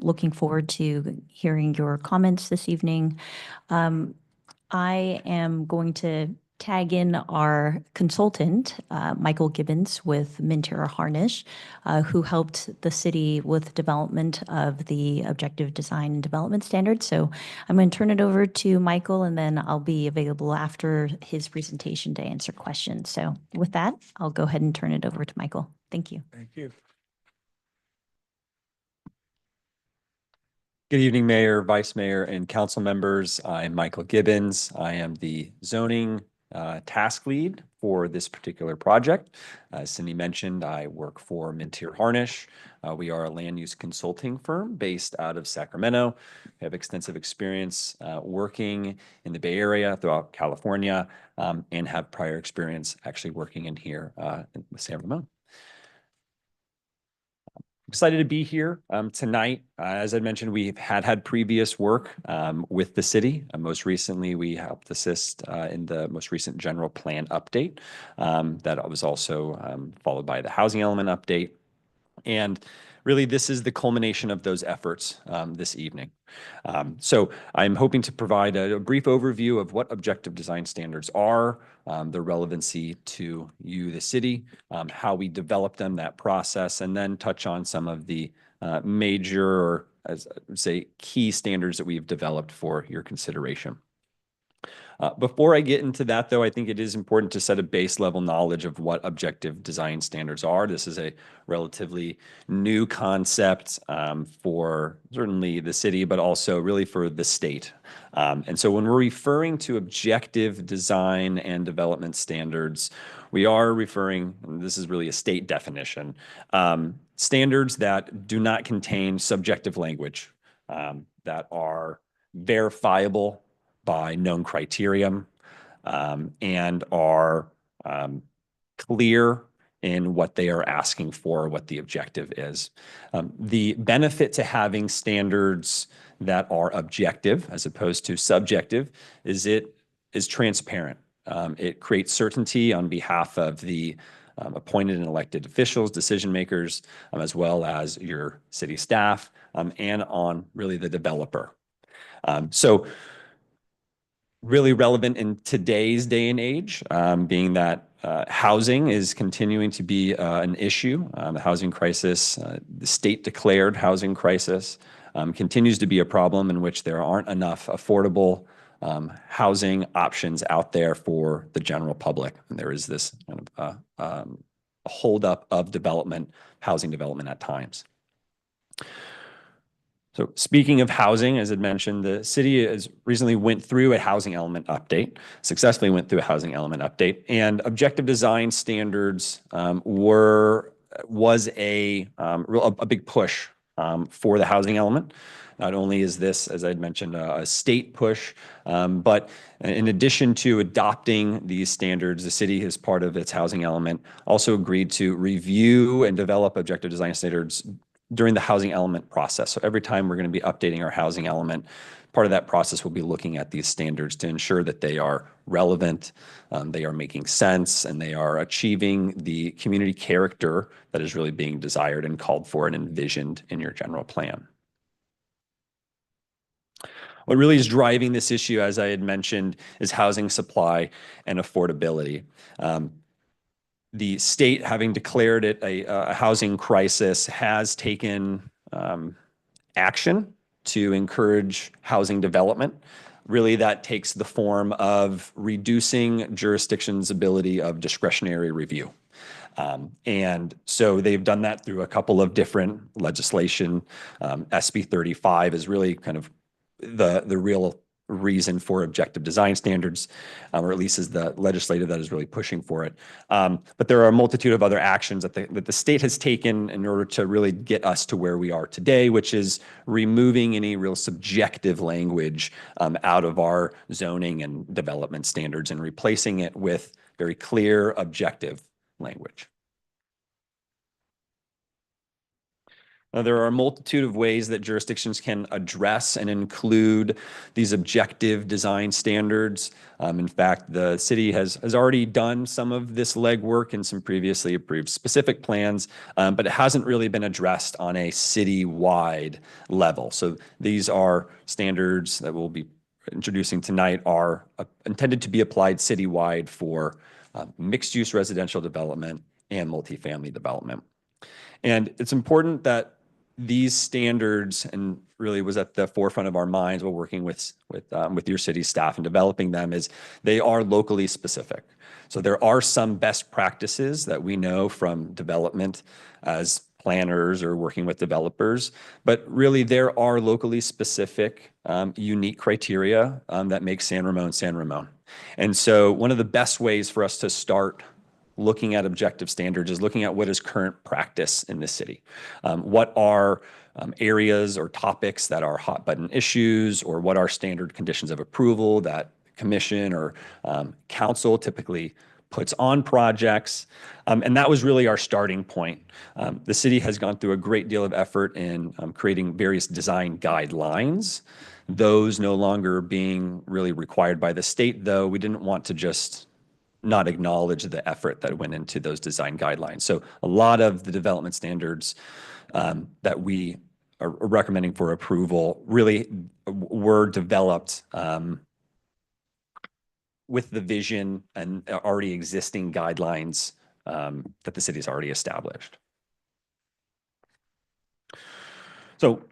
looking forward to hearing your comments this evening. I am going to tag in our consultant, Michael Gibbons with Minterra Harnish, who helped the city with development of the objective design and development standards. So I'm going to turn it over to Michael, and then I'll be available after his presentation to answer questions. So with that, I'll go ahead and turn it over to Michael. Thank you. Thank you. Good evening, Mayor, Vice Mayor, and council members. I'm Michael Gibbons. I am the zoning task lead for this particular project. As Cindy mentioned, I work for Minterra Harnish. We are a land use consulting firm based out of Sacramento. We have extensive experience working in the Bay Area, throughout California, and have prior experience actually working in here with San Ramon. Excited to be here tonight. As I mentioned, we've had previous work with the city. Most recently, we helped assist in the most recent general plan update that was also followed by the housing element update. And really, this is the culmination of those efforts this evening. So I'm hoping to provide a brief overview of what objective design standards are, the relevancy to you, the city, how we develop them, that process, and then touch on some of the major, or as I would say, key standards that we've developed for your consideration. Before I get into that, though, I think it is important to set a base level knowledge of what objective design standards are. This is a relatively new concept for certainly the city, but also really for the state. And so when we're referring to objective design and development standards, we are referring, and this is really a state definition, standards that do not contain subjective language, that are verifiable by known criterion, and are clear in what they are asking for, what the objective is. The benefit to having standards that are objective as opposed to subjective is it is transparent. It creates certainty on behalf of the appointed and elected officials, decision makers, as well as your city staff, and on really the developer. So really relevant in today's day and age, being that housing is continuing to be an issue. The housing crisis, the state declared housing crisis, continues to be a problem in which there aren't enough affordable housing options out there for the general public. And there is this kind of holdup of development, housing development at times. So speaking of housing, as I mentioned, the city has recently went through a housing element update, successfully went through a housing element update, and objective design standards was a big push for the housing element. Not only is this, as I'd mentioned, a state push, but in addition to adopting these standards, the city, as part of its housing element, also agreed to review and develop objective design standards during the housing element process. So every time we're going to be updating our housing element, part of that process will be looking at these standards to ensure that they are relevant, they are making sense, and they are achieving the community character that is really being desired and called for and envisioned in your general plan. What really is driving this issue, as I had mentioned, is housing supply and affordability. The state, having declared it a housing crisis, has taken action to encourage housing development. Really, that takes the form of reducing jurisdictions' ability of discretionary review. And so they've done that through a couple of different legislation. SB 35 is really kind of the real reason for objective design standards, or at least is the legislative that is really pushing for it. But there are a multitude of other actions that the state has taken in order to really get us to where we are today, which is removing any real subjective language out of our zoning and development standards and replacing it with very clear, objective language. Now, there are a multitude of ways that jurisdictions can address and include these objective design standards. In fact, the city has already done some of this legwork in some previously approved specific plans, but it hasn't really been addressed on a city-wide level. So these are standards that we'll be introducing tonight are intended to be applied citywide for mixed-use residential development and multifamily development. And it's important that these standards, and really was at the forefront of our minds while working with your city staff and developing them, is they are locally specific. So there are some best practices that we know from development as planners or working with developers, but really there are locally specific, unique criteria that make San Ramon San Ramon. And so one of the best ways for us to start looking at objective standards is looking at what is current practice in the city. What are areas or topics that are hot button issues, or what are standard conditions of approval that commission or council typically puts on projects. And that was really our starting point. The city has gone through a great deal of effort in creating various design guidelines. Those no longer being really required by the state, though we didn't want to just not acknowledge the effort that went into those design guidelines. So a lot of the development standards that we are recommending for approval really were developed with the vision and already existing guidelines that the city has already established. So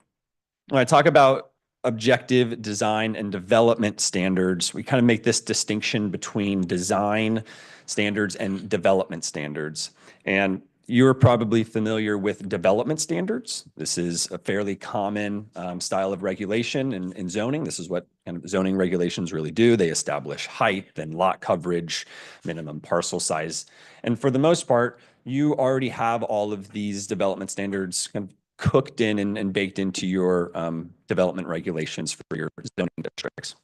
when I talk about objective design and development standards, we kind of make this distinction between design standards and development standards. And you're probably familiar with development standards. This is a fairly common style of regulation in zoning. This is what kind of zoning regulations really do. They establish height and lot coverage, minimum parcel size. And for the most part, you already have all of these development standards kind of cooked in and baked into your development regulations for your zoning districts.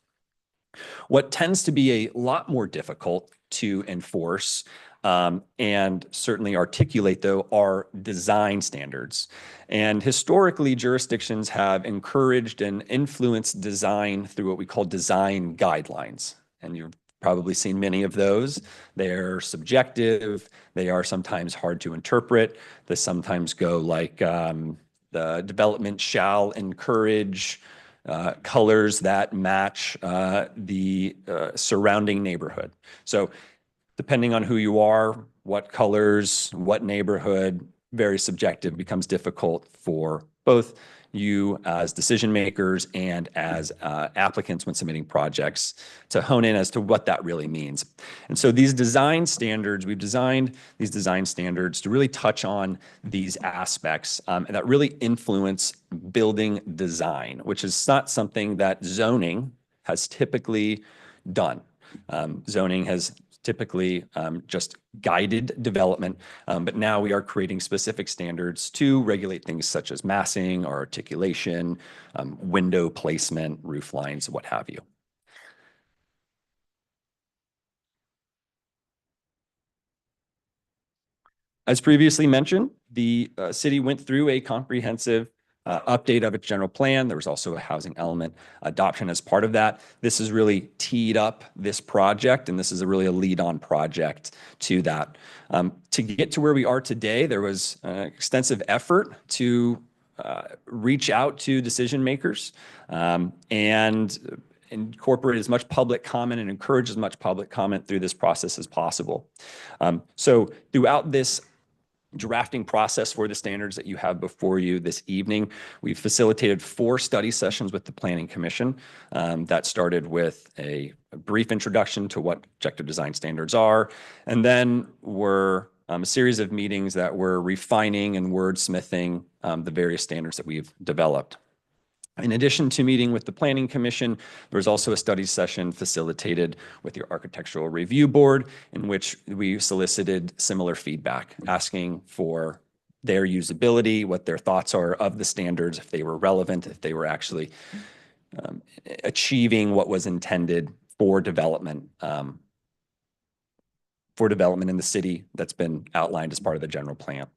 What tends to be a lot more difficult to enforce and certainly articulate, though, are design standards. And historically, jurisdictions have encouraged and influenced design through what we call design guidelines. And you've probably seen many of those. They're subjective. They are sometimes hard to interpret. They sometimes go like the development shall encourage colors that match the surrounding neighborhood. So depending on who you are, what colors, what neighborhood, very subjective, becomes difficult for both you as decision makers and as applicants when submitting projects to hone in as to what that really means. And so these design standards, we've designed these design standards to really touch on these aspects that really influence building design, which is not something that zoning has typically done. Zoning has typically just guided development, but now we are creating specific standards to regulate things such as massing or articulation, window placement, roof lines, what have you. As previously mentioned, the city went through a comprehensive update of its general plan. There was also a housing element adoption as part of that. This has really teed up this project, and this is really a lead-on project to that. To get to where we are today, there was extensive effort to reach out to decision makers and incorporate as much public comment and encourage as much public comment through this process as possible. So throughout this drafting process for the standards that you have before you this evening, we've facilitated 4 study sessions with the Planning Commission that started with a brief introduction to what objective design standards are, and then were a series of meetings that were refining and wordsmithing the various standards that we've developed. In addition to meeting with the Planning Commission, there was also a study session facilitated with your Architectural Review Board, in which we solicited similar feedback, asking for their usability, what their thoughts are of the standards, if they were relevant, if they were actually achieving what was intended for development in the city that's been outlined as part of the general plan.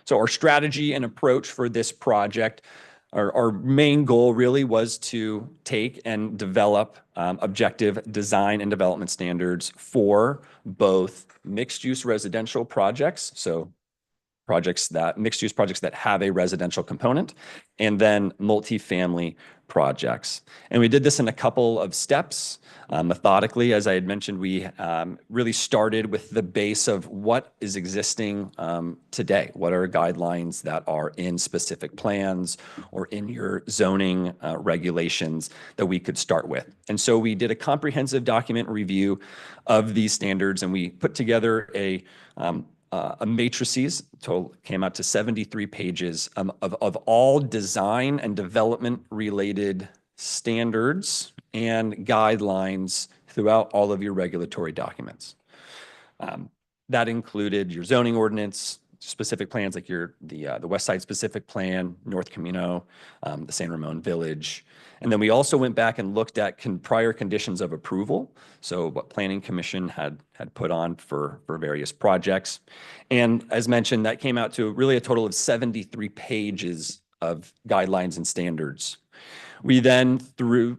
So our strategy and approach for this project, our main goal really was to take and develop objective design and development standards for both mixed-use residential projects, so mixed-use projects that have a residential component, and then multifamily projects. And we did this in a couple of steps. Methodically, as I had mentioned, we really started with the base of what is existing today. What are guidelines that are in specific plans or in your zoning regulations that we could start with? And so we did a comprehensive document review of these standards, and we put together a matrices, total came out to 73 pages of all design and development related standards and guidelines throughout all of your regulatory documents. That included your zoning ordinance, specific plans like the West Side specific plan, North Camino, the San Ramon Village. And then we also went back and looked at prior conditions of approval. So what Planning Commission had put on for various projects. And as mentioned, that came out to really a total of 73 pages of guidelines and standards. We then, through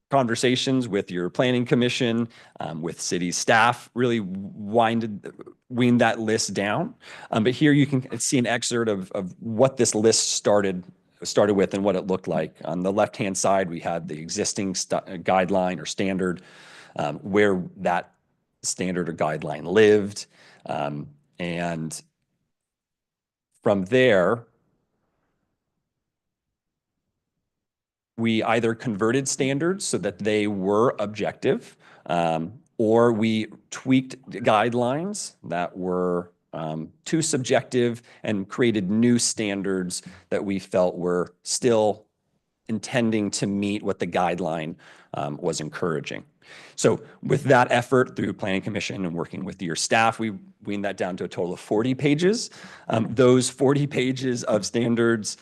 conversations with your Planning Commission, with city staff, really weaned that list down. But here you can see an excerpt of what this list started with and what it looked like. On the left-hand side, we had the existing guideline or standard, where that standard or guideline lived. And from there, we either converted standards so that they were objective, or we tweaked guidelines that were too subjective and created new standards that we felt were still intending to meet what the guideline was encouraging. So with that effort through Planning Commission and working with your staff, we weaned that down to a total of 40 pages. Those 40 pages of standards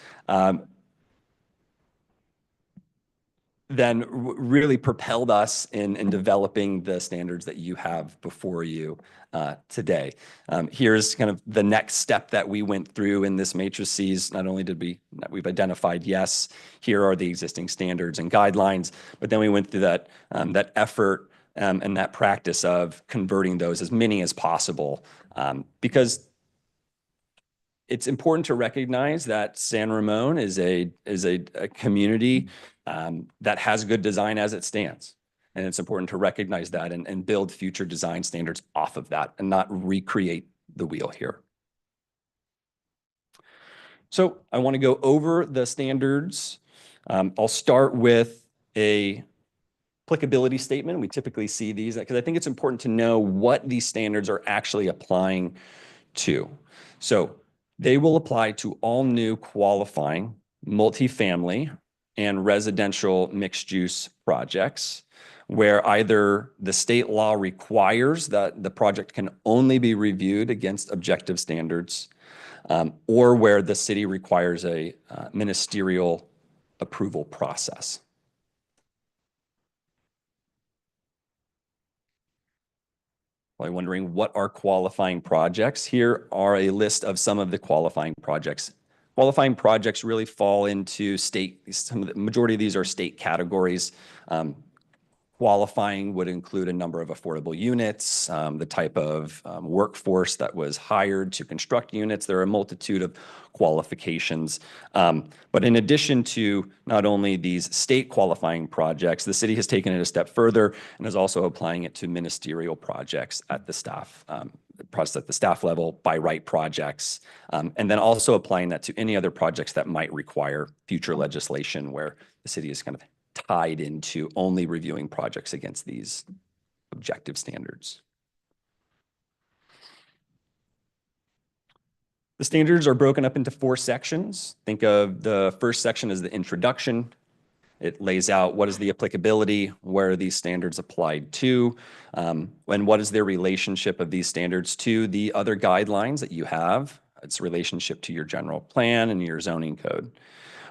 then really propelled us in developing the standards that you have before you today. Here's kind of the next step that we went through in this matrices. Not only did we've identified, yes, here are the existing standards and guidelines, but then we went through that effort and that practice of converting those, as many as possible, because it's important to recognize that San Ramon is a community that has good design as it stands. And it's important to recognize that and build future design standards off of that and not recreate the wheel here. So I want to go over the standards. I'll start with a applicability statement. We typically see these because I think it's important to know what these standards are actually applying to. So they will apply to all new qualifying multifamily and residential mixed-use projects where either the state law requires that the project can only be reviewed against objective standards, or where the city requires a ministerial approval process. Probably wondering what are qualifying projects? Here are a list of some of the qualifying projects. Qualifying projects really fall into the majority of these are state categories. Qualifying would include a number of affordable units, the type of workforce that was hired to construct units. There are a multitude of qualifications. But in addition to not only these state qualifying projects, the city has taken it a step further and is also applying it to ministerial projects at the staff level by right projects, and then also applying that to any other projects that might require future legislation where the city is kind of tied into only reviewing projects against these objective standards. The standards are broken up into 4 sections. Think of the first section as the introduction. It lays out what is the applicability, where are these standards applied to, and what is their relationship of these standards to the other guidelines that you have, its relationship to your general plan and your zoning code.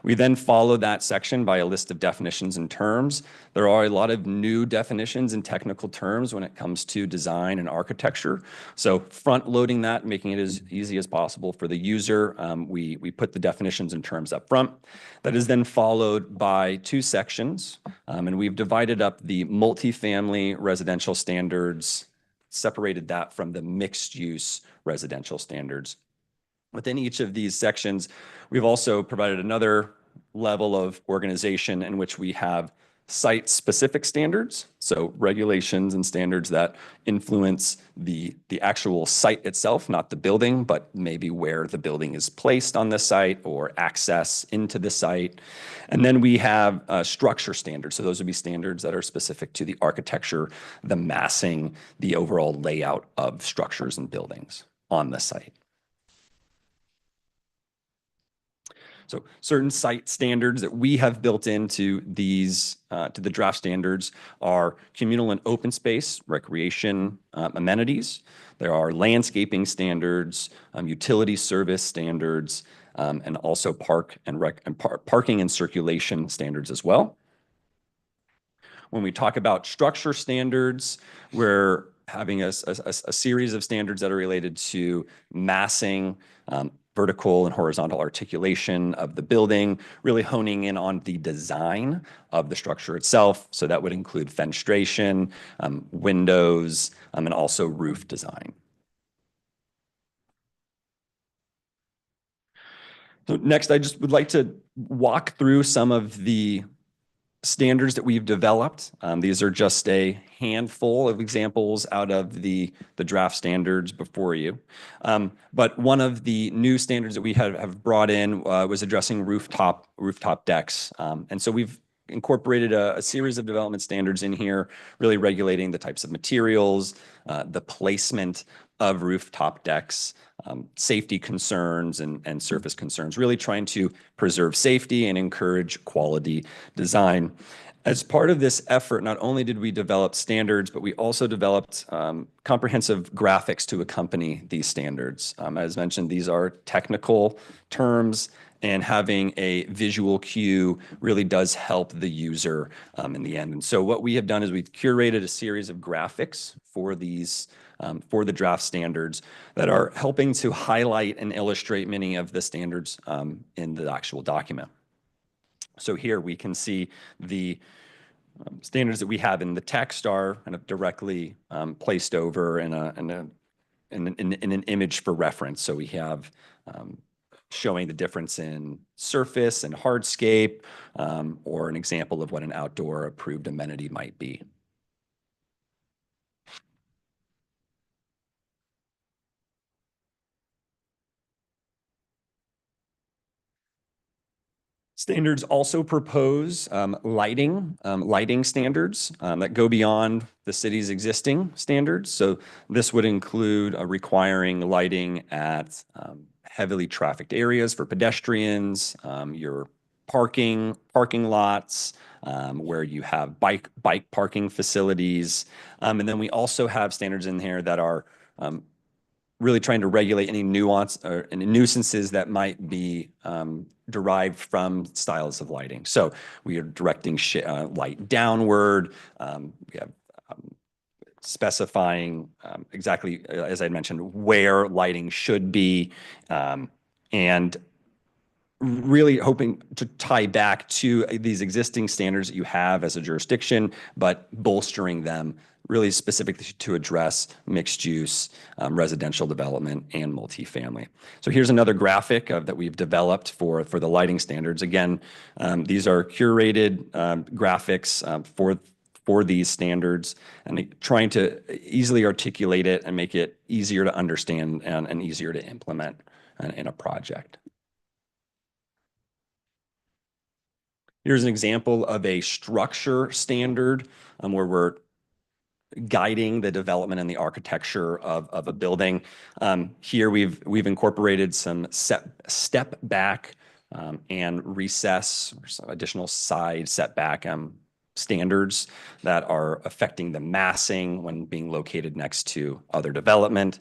We then follow that section by a list of definitions and terms. There are a lot of new definitions and technical terms when it comes to design and architecture. So front loading that, making it as easy as possible for the user. We put the definitions and terms up front. That is then followed by 2 sections. And we've divided up the multifamily residential standards, separated that from the mixed use residential standards. Within each of these sections, we've also provided another level of organization in which we have site-specific standards, so regulations and standards that influence the actual site itself, not the building, but maybe where the building is placed on the site or access into the site. And then we have structure standards. So those would be standards that are specific to the architecture, the massing, the overall layout of structures and buildings on the site. So certain site standards that we have built into these, to the draft standards are communal and open space, recreation amenities. There are landscaping standards, utility service standards, and also parking and circulation standards as well. When we talk about structure standards, we're having a series of standards that are related to massing, vertical and horizontal articulation of the building, really honing in on the design of the structure itself. So that would include fenestration, windows, and also roof design. So next, I just would like to walk through some of the standards that we've developed. These are just a handful of examples out of the draft standards before you. But one of the new standards that we have brought in was addressing rooftop decks. And so we've incorporated a series of development standards in here, really regulating the types of materials, the placement of rooftop decks, safety concerns and surface concerns, really trying to preserve safety and encourage quality design. As part of this effort, not only did we develop standards, but we also developed comprehensive graphics to accompany these standards. As mentioned, these are technical terms, and having a visual cue really does help the user in the end. And so what we have done is we've curated a series of graphics for these for the draft standards that are helping to highlight and illustrate many of the standards in the actual document. So here we can see the standards that we have in the text are kind of directly placed over in an image for reference. So we have showing the difference in surface and hardscape, or an example of what an outdoor approved amenity might be. Standards also propose lighting standards that go beyond the city's existing standards. So this would include requiring lighting at heavily trafficked areas for pedestrians, your parking lots, where you have bike parking facilities. And then we also have standards in here that are really trying to regulate any nuance or any nuisances that might be derived from styles of lighting. So we are directing light downward. We have specifying exactly, as I mentioned, where lighting should be, and really hoping to tie back to these existing standards that you have as a jurisdiction, but bolstering them really specifically to address mixed use, residential development, and multifamily. So here's another graphic that we've developed for the lighting standards. Again, these are curated graphics for these standards, and trying to easily articulate it and make it easier to understand and easier to implement in a project. Here's an example of a structure standard where we're guiding the development and the architecture of a building. Here we've incorporated some step back and recess, or some additional side setback standards that are affecting the massing when being located next to other development.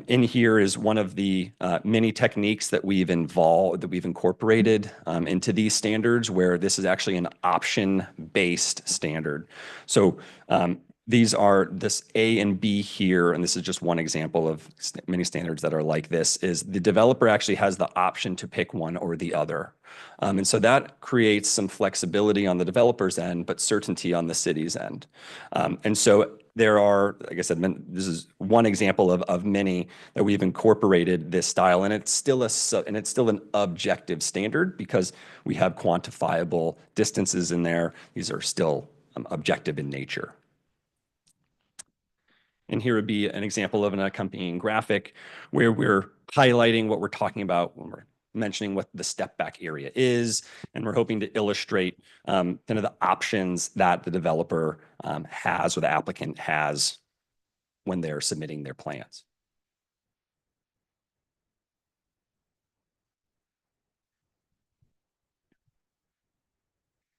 In here is one of the many techniques that we've incorporated into these standards, where this is actually an option-based standard. So these are this A and B here, and this is just one example of many standards that are like this, is the developer actually has the option to pick one or the other. And so that creates some flexibility on the developer's end, but certainty on the city's end. And so there are, like I said, this is one example of many that we've incorporated this style, and it's still an objective standard because we have quantifiable distances in there. These are still objective in nature. And here would be an example of an accompanying graphic where we're highlighting what we're talking about when we're mentioning what the step back area is, and we're hoping to illustrate kind of the options that the developer has, or the applicant has, when they're submitting their plans.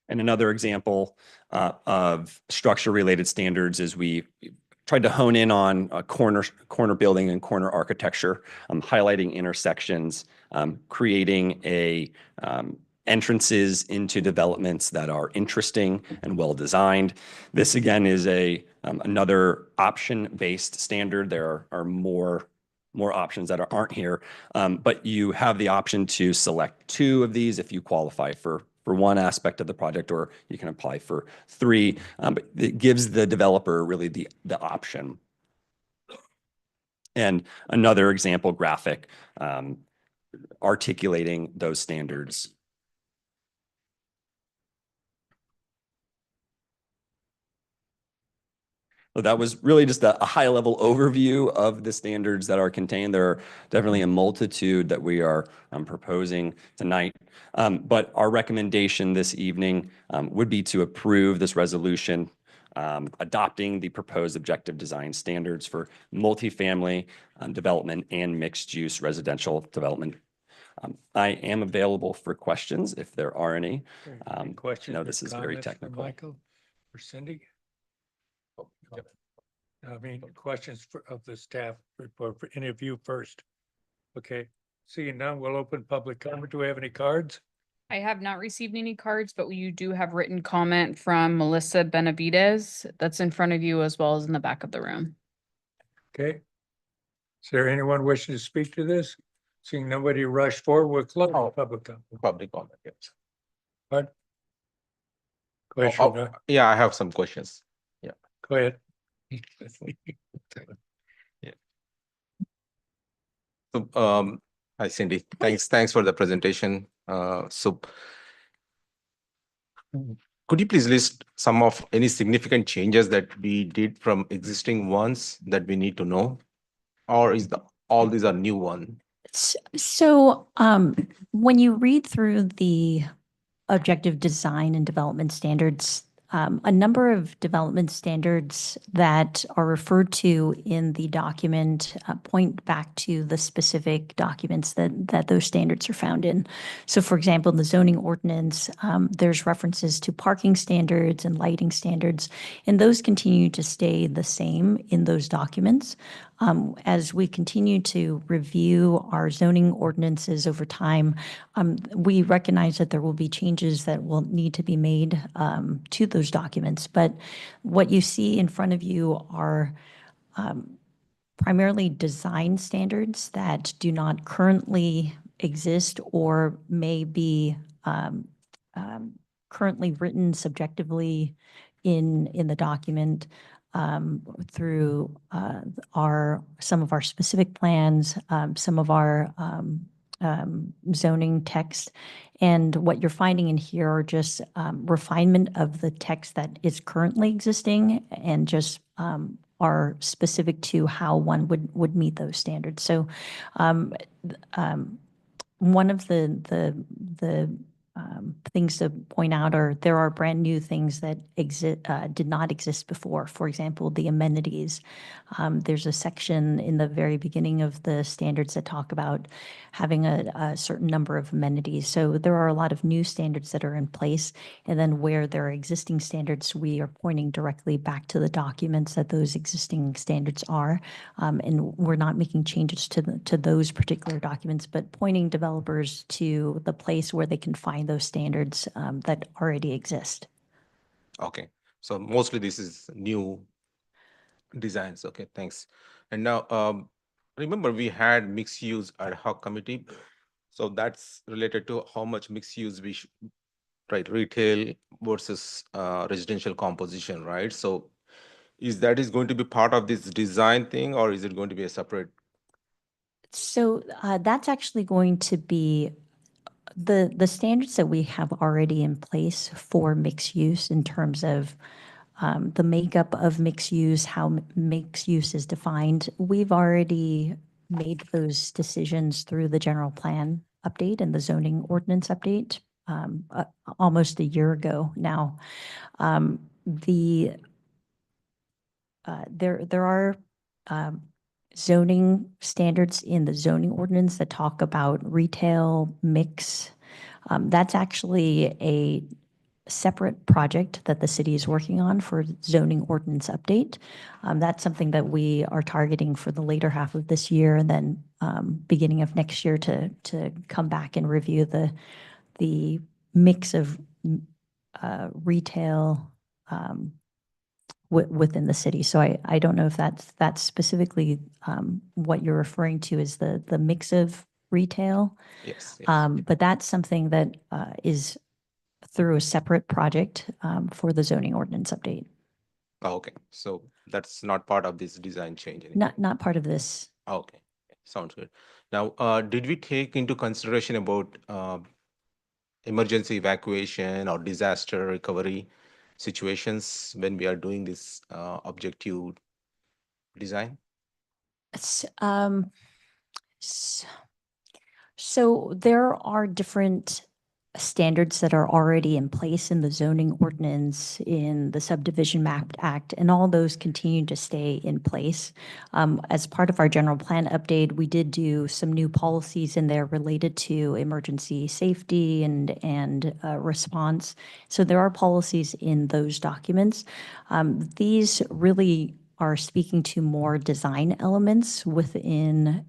And another example of structure-related standards is we tried to hone in on corner building and corner architecture, highlighting intersections, creating entrances into developments that are interesting and well-designed. This again is another option-based standard. There are more options that aren't here, but you have the option to select 2 of these if you qualify for one aspect of the project, or you can apply for 3, but it gives the developer really the option. And another example graphic articulating those standards. So that was really just a high-level overview of the standards that are contained. There are definitely a multitude that we are proposing tonight. But our recommendation this evening would be to approve this resolution adopting the proposed objective design standards for multifamily development and mixed-use residential development. I am available for questions if there are any. Questions? No, this is very comments for technical. Michael or Cindy? I mean, questions of the staff report for any of you first. Okay, seeing none, we'll open public comment. Do we have any cards? I have not received any cards, but you do have written comment from Melissa Benavides that's in front of you as well as in the back of the room. Okay. Is there anyone wishing to speak to this? Seeing nobody rush forward, we'll close public comment. Public comment, yes. Pardon? Question, Yeah, I have some questions. Yeah. go ahead. Yeah. So, hi Cindy, thanks for the presentation. So could you please list some of any significant changes that we did from existing ones that we need to know? Or is all these are new one? So, when you read through the objective design and development standards, a number of development standards that are referred to in the document point back to the specific documents that those standards are found in. So for example, in the zoning ordinance, there's references to parking standards and lighting standards, and those continue to stay the same in those documents. As we continue to review our zoning ordinances over time, we recognize that there will be changes that will need to be made to those documents. But what you see in front of you are primarily design standards that do not currently exist or may be currently written subjectively in the document through some of our specific plans, some of our zoning text. And what you're finding in here are just refinement of the text that is currently existing and just are specific to how one would meet those standards. So one of the things to point out are there are brand new things that did not exist before. For example, the amenities. There's a section in the very beginning of the standards that talk about having a certain number of amenities. So there are a lot of new standards that are in place. And then where there are existing standards, we are pointing directly back to the documents that those existing standards are. And we're not making changes to those particular documents, but pointing developers to the place where they can find those standards that already exist. Okay, so mostly this is new designs. Okay, thanks. And now, remember we had mixed use ad hoc committee. So that's related to how much mixed use we should, right, retail versus residential composition, right? So is going to be part of this design thing, or is it going to be a separate? So that's actually going to be the standards that we have already in place for mixed use in terms of the makeup of mixed use, how mixed use is defined. We've already made those decisions through the general plan update and the zoning ordinance update almost a year ago now. There are zoning standards in the zoning ordinance that talk about retail mix. That's actually a separate project that the city is working on for zoning ordinance update. That's something that we are targeting for the later half of this year and then beginning of next year to come back and review the mix of retail within the city. So I don't know if that's specifically what you're referring to is the mix of retail. Yes. But that's something that is through a separate project for the zoning ordinance update. Oh, okay, so that's not part of this design change anymore. Not part of this. Okay, sounds good. Now, did we take into consideration about emergency evacuation or disaster recovery situations when we are doing this objective design? So there are different standards that are already in place in the zoning ordinance, in the Subdivision Map Act, and all those continue to stay in place. As part of our general plan update, we did do some new policies in there related to emergency safety and response. So there are policies in those documents. These really are speaking to more design elements within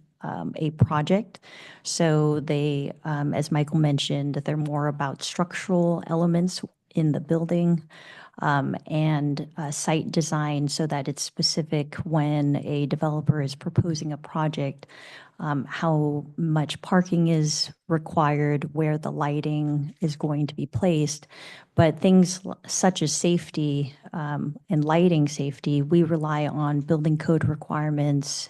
a project. So they, as Michael mentioned, they're more about structural elements in the building and site design so that it's specific when a developer is proposing a project, how much parking is required, where the lighting is going to be placed. But things such as safety and lighting safety, we rely on building code requirements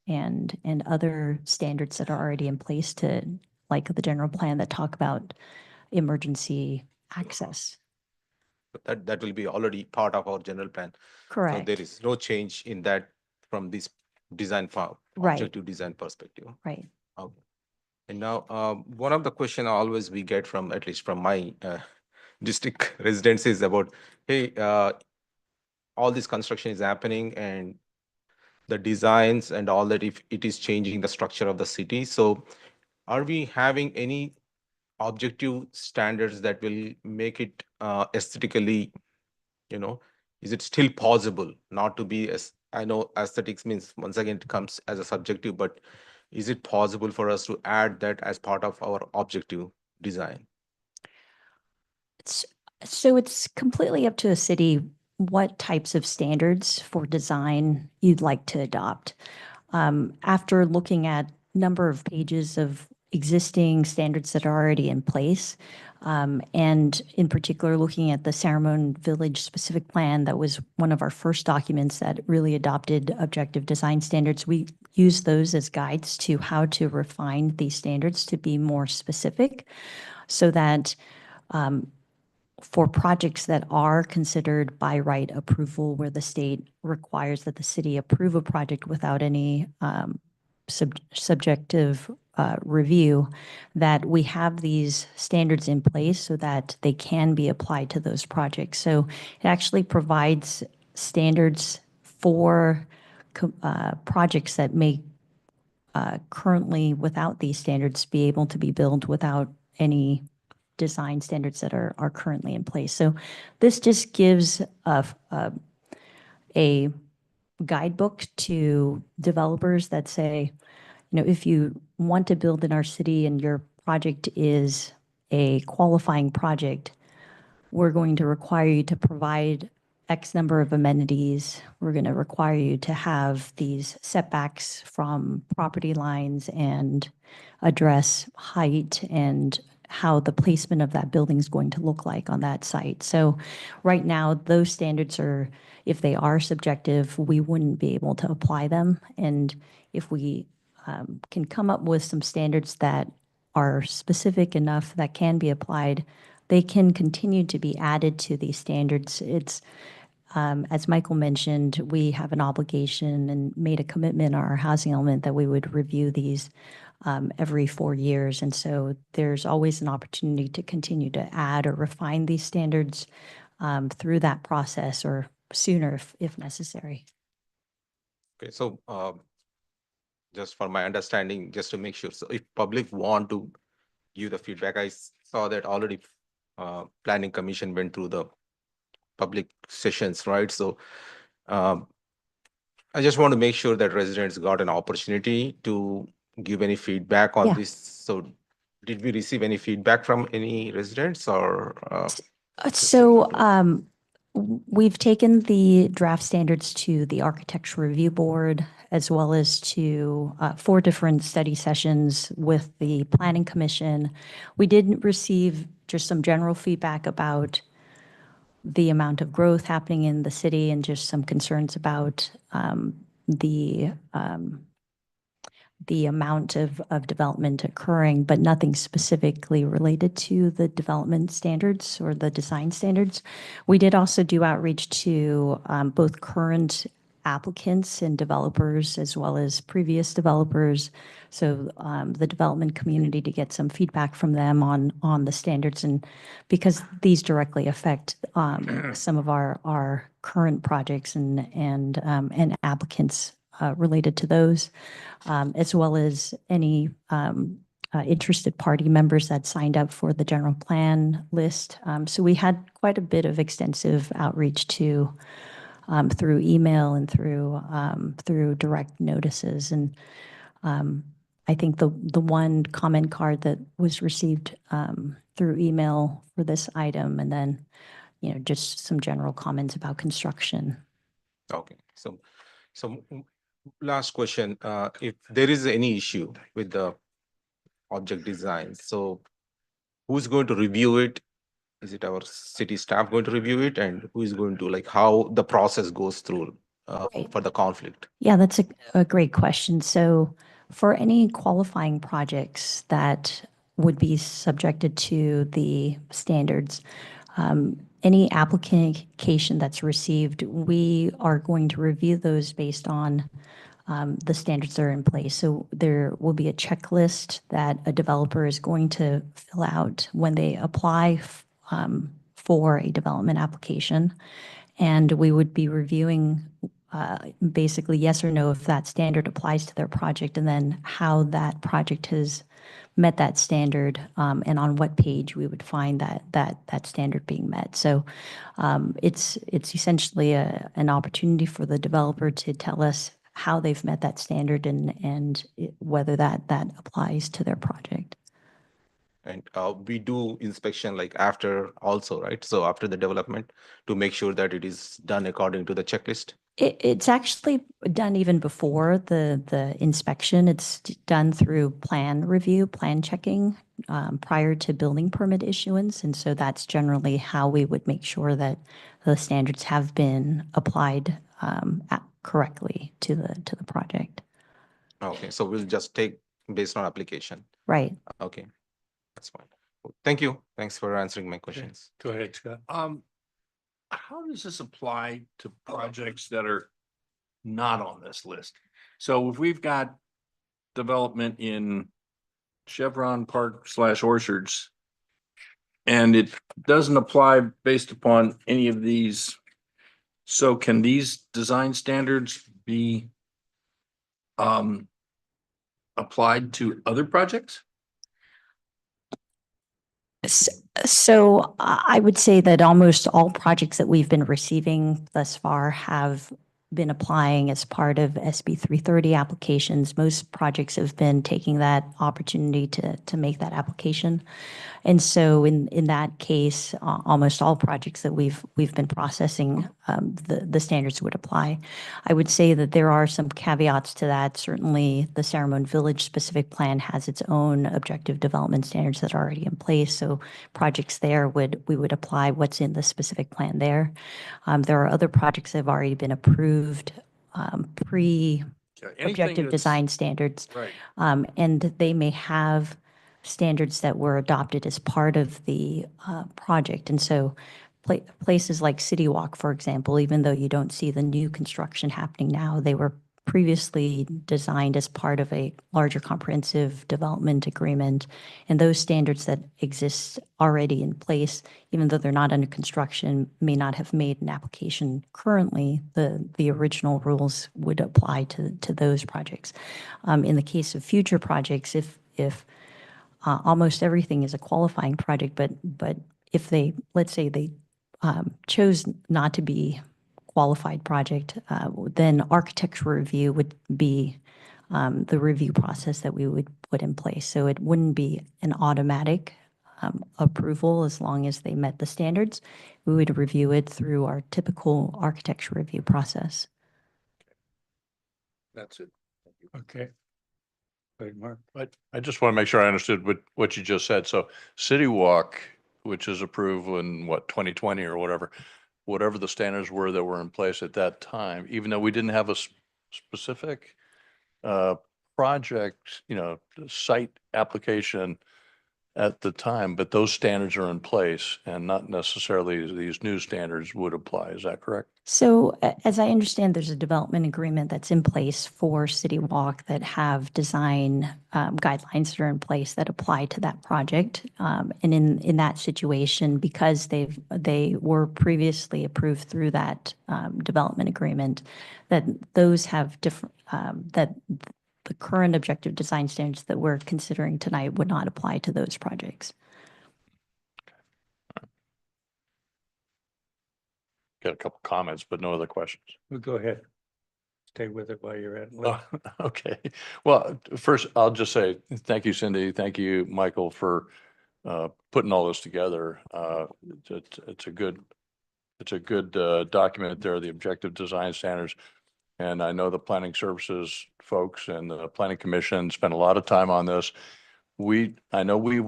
and other standards that are already in place to, like the general plan that talk about emergency access. But that will be already part of our general plan. So Correct. there is no change in that from this design Right. objective design perspective. Right. Okay. And now, one of the question always we get from, at least from my district residents, is about, hey, all this construction is happening and the designs and all that, if it is changing the structure of the city. So are we having any objective standards that will make it aesthetically, is it still possible not to be, as I know aesthetics means, once again, it comes as a subjective, but is it possible for us to add that as part of our objective design? So it's completely up to the city what types of standards for design you'd like to adopt. After looking at number of pages of existing standards that are already in place, and in particular, looking at the Saramone Village specific plan, that was one of our first documents that really adopted objective design standards. We use those as guides to how to refine these standards to be more specific so that for projects that are considered by right approval, where the state requires that the city approve a project without any subjective review, that we have these standards in place so that they can be applied to those projects. So it actually provides standards for projects that may currently, without these standards, be able to be built without any design standards that are currently in place. So this just gives a guidebook to developers that say, if you want to build in our city and your project is a qualifying project, we're going to require you to provide X number of amenities. We're going to require you to have these setbacks from property lines and address height and how the placement of that building is going to look like on that site. So right now, those standards are, if they are subjective, we wouldn't be able to apply them. And if we can come up with some standards that are specific enough that can be applied, they can continue to be added to these standards. It's, as Michael mentioned, we have an obligation and made a commitment on our housing element that we would review these every 4 years. And so there's always an opportunity to continue to add or refine these standards through that process or sooner if necessary. Okay, so just for my understanding, just to make sure, so if public want to give the feedback, I saw that already Planning Commission went through the public sessions, right? So I just want to make sure that residents got an opportunity to give any feedback on this. So did we receive any feedback from any residents or? We've taken the draft standards to the Architecture Review Board, as well as to 4 different study sessions with the Planning Commission. We did receive just some general feedback about the amount of growth happening in the city and just some concerns about the amount of development occurring, but nothing specifically related to the development standards or the design standards. We did also do outreach to both current applicants and developers, as well as previous developers. So the development community, to get some feedback from them on the standards, and because these directly affect some of our current projects and applicants related to those, as well as any interested party members that signed up for the general plan list. So we had quite a bit of extensive outreach to through email and through direct notices. And I think the one comment card that was received through email for this item, and then just some general comments about construction. Okay, so last question, if there is any issue with the object design, so who's going to review it? Is it our city staff going to review it, and who is going to, like, how the process goes through for the conflict? Yeah, that's a great question. So for any qualifying projects that would be subjected to the standards, any application that's received, we are going to review those based on the standards that are in place. So there will be a checklist that a developer is going to fill out when they apply for a development application. And we would be reviewing basically yes or no if that standard applies to their project, and then how that project has met that standard, and on what page we would find that standard being met. So it's essentially an opportunity for the developer to tell us how they've met that standard and whether that applies to their project. And we do inspection like after also, right? So after the development to make sure that it is done according to the checklist. It's actually done even before the inspection. It's done through plan review, plan checking, prior to building permit issuance. And so that's generally how we would make sure that the standards have been applied correctly to the project. Okay, so we'll just take based on application. Right. Okay, that's fine. Thank you. Thanks for answering my questions. Go ahead, Scott. How does this apply to projects that are not on this list? So if we've got development in Chevron Park / Orchards, and it doesn't apply based upon any of these, so can these design standards be applied to other projects? So I would say that almost all projects that we've been receiving thus far have been applying as part of SB 330 applications. Most projects have been taking that opportunity to make that application. And so in that case, almost all projects that we've been processing, the standards would apply. I would say that there are some caveats to that. Certainly, the Saramone Village specific plan has its own objective development standards that are already in place. So projects there we would apply what's in the specific plan there. There are other projects that have already been approved pre-objective design standards. Right. And they may have standards that were adopted as part of the project. And so places like City Walk, for example, even though you don't see the new construction happening now, they were previously designed as part of a larger comprehensive development agreement. And those standards that exist already in place, even though they're not under construction, may not have made an application currently, the original rules would apply to those projects. In the case of future projects, if almost everything is a qualifying project, but if they, let's say they chose not to be qualified project, then architectural review would be the review process that we would put in place. So it wouldn't be an automatic approval as long as they met the standards. We would review it through our typical architecture review process. That's it. Okay. Go ahead, Mark. But I just want to make sure I understood what you just said. So City Walk, which is approved in what, 2020 or whatever the standards were that were in place at that time, even though we didn't have a specific project, site application at the time, but those standards are in place and not necessarily these new standards would apply. Is that correct? So as I understand, there's a development agreement that's in place for City Walk that have design guidelines that are in place that apply to that project. And in that situation, because they were previously approved through that development agreement, that those have different, that the current objective design standards that we're considering tonight would not apply to those projects. Got a couple comments, but no other questions. Well, go ahead. Stay with it while you're at it. Oh, okay. Well, first, I'll just say thank you, Cindy. Thank you, Michael, for putting all this together. It's a good document there, the objective design standards. And I know the planning services folks and the planning commission spent a lot of time on this. I know we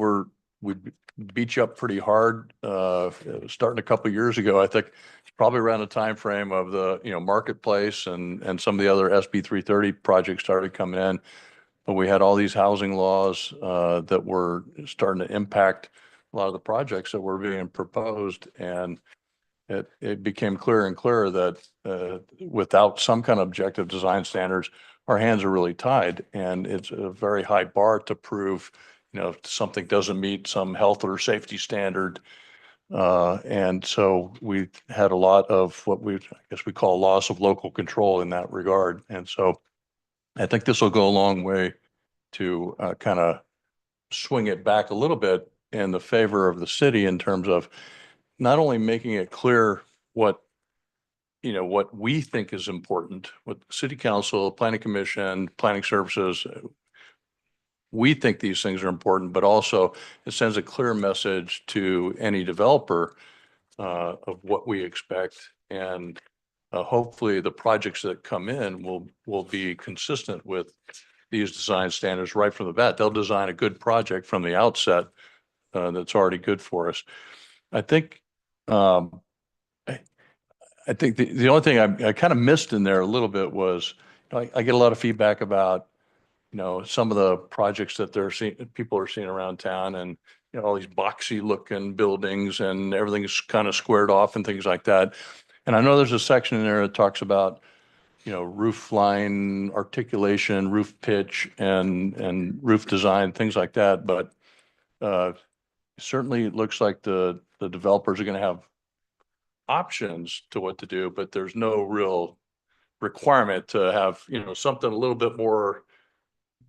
beat you up pretty hard starting a couple of years ago. I think it's probably around the time frame of the marketplace and some of the other SB 330 projects started coming in. But we had all these housing laws that were starting to impact a lot of the projects that were being proposed, and it became clearer and clearer that without some kind of objective design standards, our hands are really tied, and it's a very high bar to prove, if something doesn't meet some health or safety standard. And so we had a lot of what I guess we call loss of local control in that regard. And so I think this will go a long way to kind of swing it back a little bit in the favor of the city in terms of not only making it clear what we think is important, what the city council, planning commission, planning services, we think these things are important, but also it sends a clear message to any developer of what we expect. And hopefully the projects that come in will be consistent with these design standards right from the bat. They'll design a good project from the outset that's already good for us. I think the only thing I kind of missed in there a little bit was I get a lot of feedback about some of the projects that people are seeing around town, and all these boxy looking buildings and everything's kind of squared off and things like that. And I know there's a section in there that talks about roof line articulation, roof pitch, and roof design, things like that. But certainly it looks like the developers are going to have options to what to do, but there's no real requirement to have something a little bit more,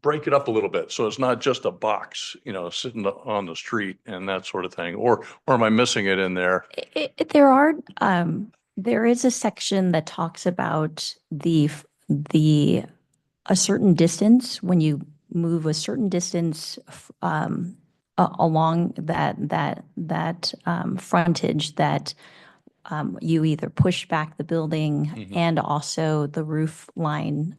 break it up a little bit so it's not just a box sitting on the street and that sort of thing. Or am I missing it in there? There is a section that talks about a certain distance, when you move a certain distance along that frontage, that you either push back the building and also the roof line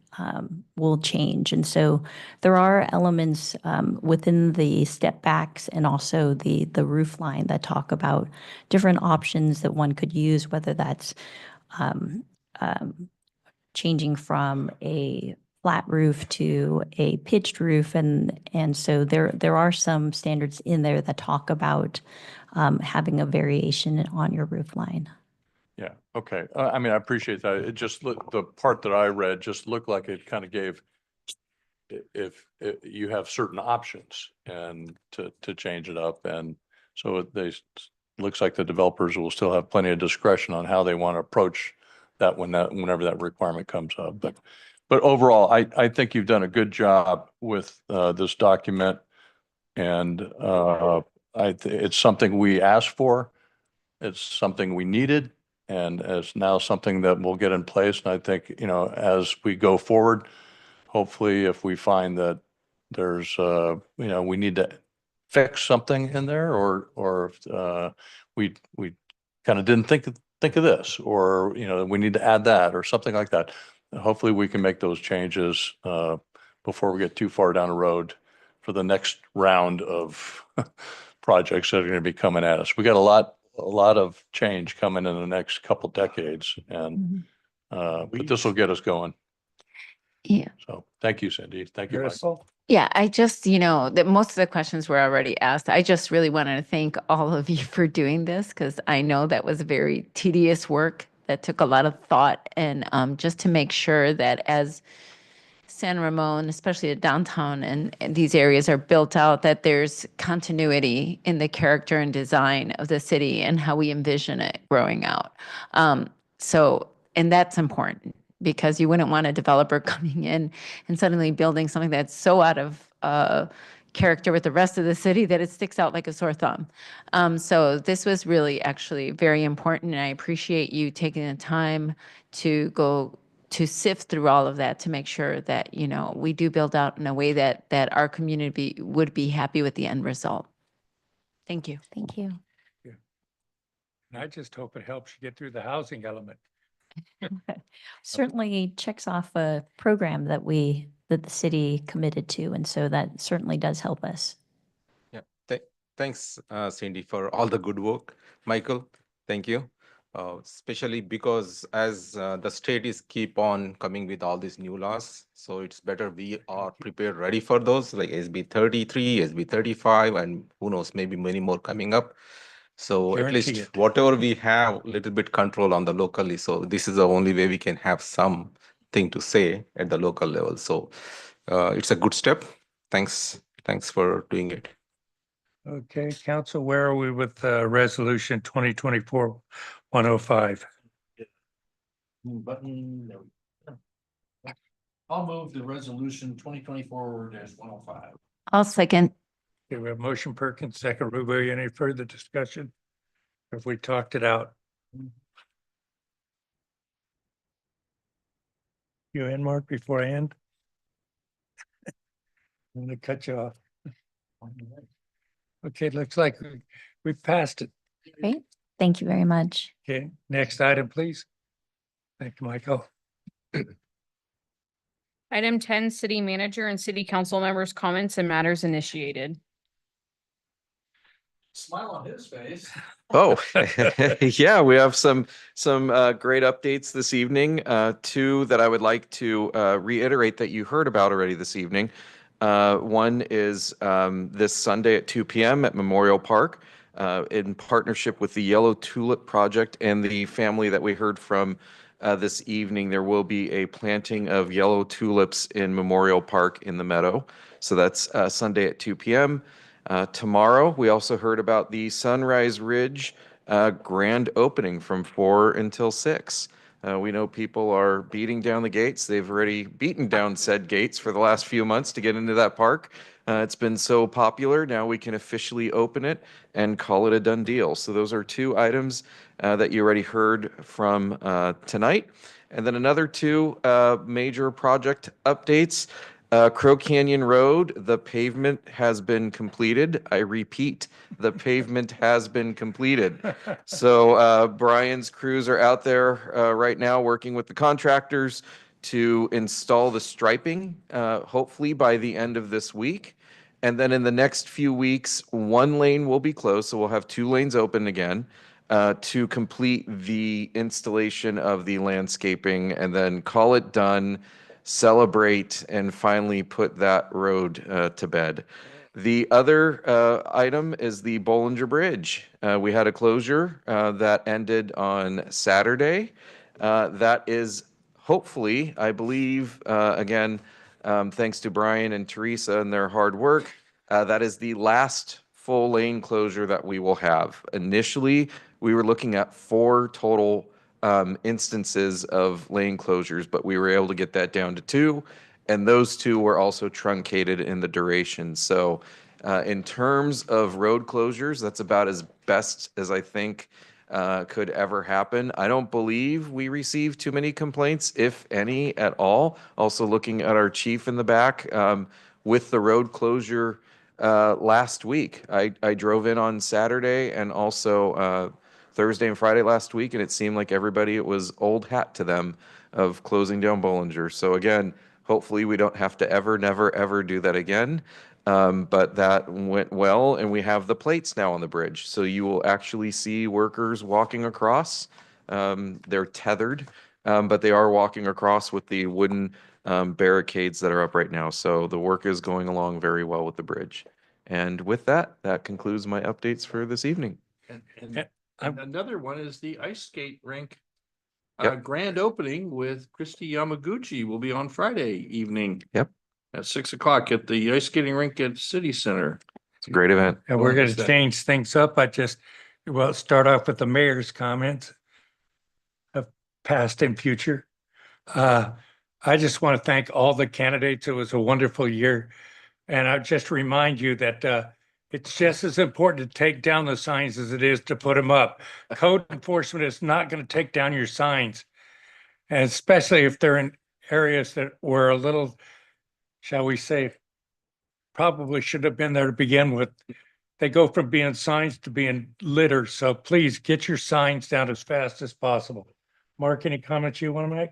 will change. And so there are elements within the step backs and also the roof line that talk about different options that one could use, whether that's changing from a flat roof to a pitched roof. And so there are some standards in there that talk about having a variation on your roof line. Yeah. Okay. I mean, I appreciate that. It just the part that I read just looked like it kind of gave, if you have certain options and to change it up. And so looks like the developers will still have plenty of discretion on how they want to approach that whenever that requirement comes up. But overall, I think you've done a good job with this document, and it's something we asked for. It's something we needed, and it's now something that will get in place. And I think, as we go forward, hopefully if we find that there's, we need to fix something in there, or we kind of didn't think of this, or, we need to add that or something like that. Hopefully we can make those changes before we get too far down the road for the next round of projects that are going to be coming at us. We got a lot of change coming in the next couple decades, and but this will get us going. Yeah. So thank you, Cindy. Thank you, Michael. Yeah, I just, that most of the questions were already asked. I just really wanted to thank all of you for doing this, because I know that was very tedious work that took a lot of thought, and just to make sure that as San Ramon, especially the downtown and these areas are built out, that there's continuity in the character and design of the city and how we envision it growing out. And that's important, because you wouldn't want a developer coming in and suddenly building something that's so out of character with the rest of the city that it sticks out like a sore thumb. So this was really actually very important, and I appreciate you taking the time to go to sift through all of that to make sure that, we do build out in a way that our community would be happy with the end result. Thank you. Thank you. And I just hope it helps you get through the housing element. Certainly checks off a program that the city committed to. And so that certainly does help us. Yeah. Thanks, Cindy, for all the good work. Michael, thank you. Especially because as the state is keep on coming with all these new laws, so it's better we are prepared, ready for those, like SB 33, SB 35, and who knows, maybe many more coming up. So at least whatever we have, little bit control on the locally. So this is the only way we can have some thing to say at the local level. So it's a good step. Thanks for doing it. Okay, council, where are we with resolution 2024-105? Button. I'll move the resolution 2024-105. I'll second. Okay, we have motion Perkins, second Rubio. Any further discussion? If we talked it out? You in, Mark, before I end? I'm gonna cut you off. Okay, looks like we passed it. Great. Thank you very much. Okay, next item, please. Thank you, Michael. Item 10, city manager and city council members' comments and matters initiated. Smile on his face. Oh, yeah, we have some great updates this evening. Two that I would like to reiterate that you heard about already this evening. One is this Sunday at 2 p.m. at Memorial Park in partnership with the Yellow Tulip Project and the family that we heard from this evening. There will be a planting of yellow tulips in Memorial Park in the meadow. So that's Sunday at 2 p.m. Tomorrow, we also heard about the Sunrise Ridge grand opening from 4 until 6. We know people are beating down the gates. They've already beaten down said gates for the last few months to get into that park. It's been so popular. Now we can officially open it and call it a done deal. So those are two items that you already heard from tonight. And then another two major project updates. Crow Canyon Road, the pavement has been completed. I repeat, the pavement has been completed. So Brian's crews are out there right now working with the contractors to install the striping, hopefully by the end of this week. And then in the next few weeks, one lane will be closed, so we'll have 2 lanes open again to complete the installation of the landscaping and then call it done, celebrate, and finally put that road to bed. The other item is the Bollinger Bridge. We had a closure that ended on Saturday. That is hopefully, I believe, again, thanks to Brian and Teresa and their hard work, that is the last full lane closure that we will have. Initially, we were looking at 4 total instances of lane closures, but we were able to get that down to 2, and those 2 were also truncated in the duration. So in terms of road closures, that's about as best as I think could ever happen. I don't believe we received too many complaints, if any at all. Also looking at our chief in the back with the road closure last week. I drove in on Saturday and also Thursday and Friday last week, and it seemed like everybody, it was old hat to them of closing down Bollinger. So again, hopefully we don't have to never, ever do that again. But that went well, and we have the plates now on the bridge. So you will actually see workers walking across. They're tethered, but they are walking across with the wooden barricades that are up right now. So the work is going along very well with the bridge. And with that, that concludes my updates for this evening. And another one is the ice skate rink. Yep. Grand opening with Christy Yamaguchi will be on Friday evening. Yep. At 6 o'clock at the ice skating rink at City Center. It's a great event. And we're going to change things up. Well, start off with the mayor's comments of past and future. I just want to thank all the candidates. It was a wonderful year. And I just remind you that it's just as important to take down the signs as it is to put them up. Code enforcement is not going to take down your signs. And especially if they're in areas that were a little, shall we say, probably should have been there to begin with. They go from being signs to being litter. So please get your signs down as fast as possible. Mark, any comments you want to make?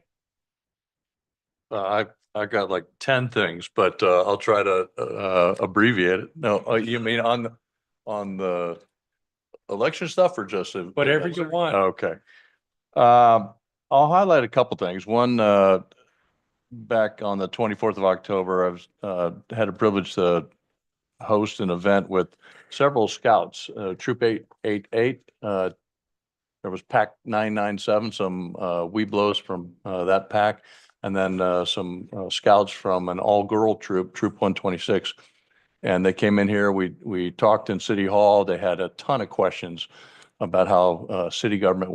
I've got like 10 things, but I'll try to abbreviate it. No, you mean on the election stuff or just Whatever you want. Okay. I'll highlight a couple things. One, back on the 24th of October, I was had a privilege to host an event with several scouts, Troop 888. There was Pack 997, some Webelos from that pack. and then some scouts from an all-girl troop, Troop 126. And they came in here, we talked in City Hall. They had a ton of questions about how city government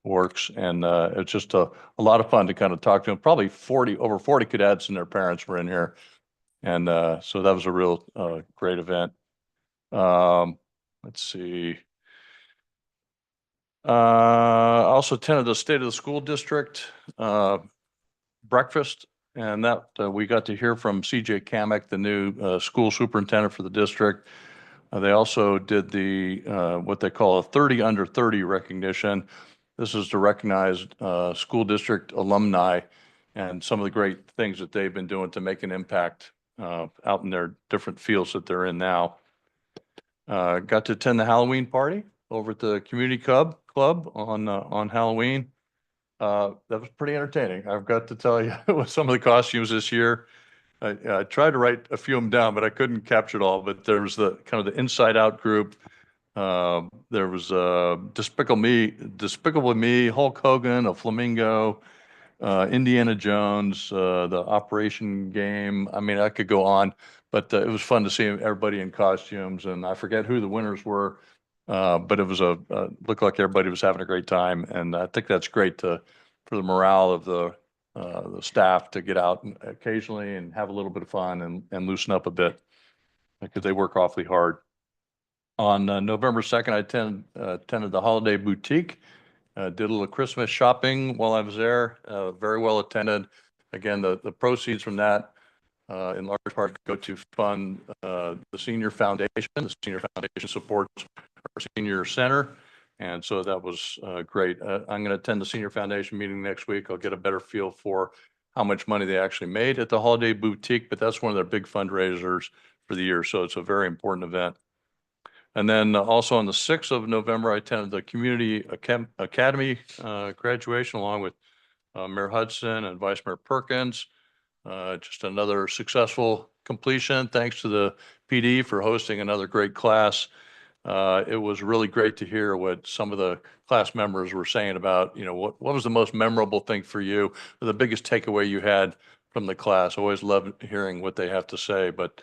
works. And it's just a lot of fun to kind of talk to them. Probably over 40 cadets and their parents were in here. And so that was a real great event. Let's see. I also attended the State of the School District breakfast, and that we got to hear from CJ Kamek, the new school superintendent for the district. They also did the what they call a 30 under 30 recognition. This is to recognize school district alumni and some of the great things that they've been doing to make an impact out in their different fields that they're in now. Got to attend the Halloween party over at the Community Club on Halloween. That was pretty entertaining. I've got to tell you, with some of the costumes this year, I tried to write a few of them down, but I couldn't capture it all. But there was the kind of the Inside Out group. There was Despicable Me, Hulk Hogan, a flamingo, Indiana Jones, the Operation game. I mean, I could go on, but it was fun to see everybody in costumes. And I forget who the winners were, but it was looked like everybody was having a great time. And I think that's great for the morale of the staff to get out occasionally and have a little bit of fun and loosen up a bit, because they work awfully hard. On November 2nd, I attended the Holiday Boutique, did a little Christmas shopping while I was there, very well attended. Again, the proceeds from that in large part go to fund the Senior Foundation. The Senior Foundation supports our senior center. And so that was great. I'm going to attend the Senior Foundation meeting next week. I'll get a better feel for how much money they actually made at the Holiday Boutique, but that's one of their big fundraisers for the year. So it's a very important event. And then also on the 6th of November, I attended the Community Academy graduation along with Mayor Hudson and Vice Mayor Perkins. Just another successful completion. Thanks to the PD for hosting another great class. It was really great to hear what some of the class members were saying about, what was the most memorable thing for you, or the biggest takeaway you had from the class. I always love hearing what they have to say, but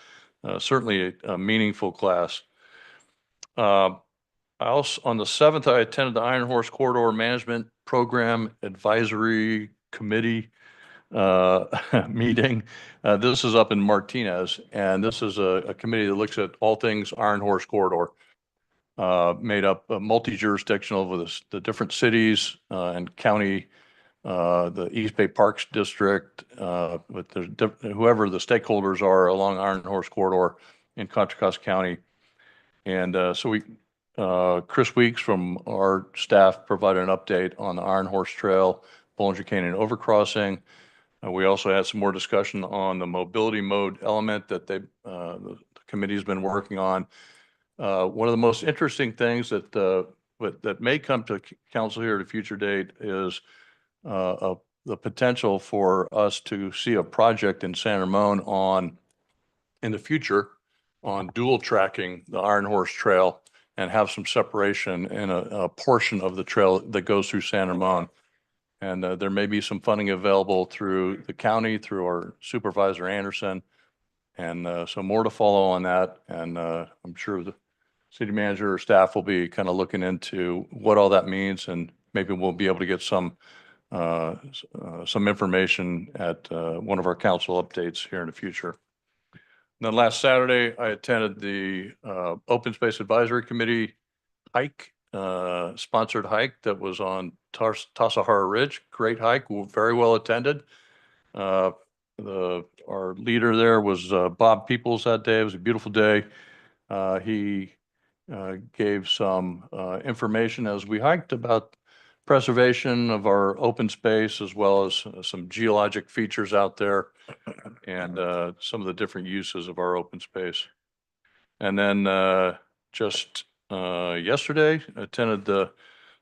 certainly a meaningful class. On the 7th, I attended the Iron Horse Corridor Management Program Advisory Committee meeting. This is up in Martinez, and this is a committee that looks at all things Iron Horse Corridor, made up multi-jurisdictional with the different cities and county, the East Bay Parks District, with whoever the stakeholders are along Iron Horse Corridor in Contra Costa County. And so Chris Weeks from our staff provided an update on the Iron Horse Trail, Bollinger Canyon Overcrossing. We also had some more discussion on the mobility mode element that the committee's been working on. One of the most interesting things that may come to council here at a future date is the potential for us to see a project in San Ramon in the future on dual tracking the Iron Horse Trail and have some separation in a portion of the trail that goes through San Ramon. And there may be some funding available through the county, through our supervisor Anderson. And so more to follow on that. And I'm sure the city manager or staff will be kind of looking into what all that means. And maybe we'll be able to get some information at one of our council updates here in the future. And then last Saturday, I attended the Open Space Advisory Committee hike, sponsored hike that was on Tassajara Ridge. Great hike, very well attended. Our leader there was Bob Peoples that day. It was a beautiful day. He gave some information as we hiked about preservation of our open space, as well as some geologic features out there and some of the different uses of our open space. And then just yesterday, attended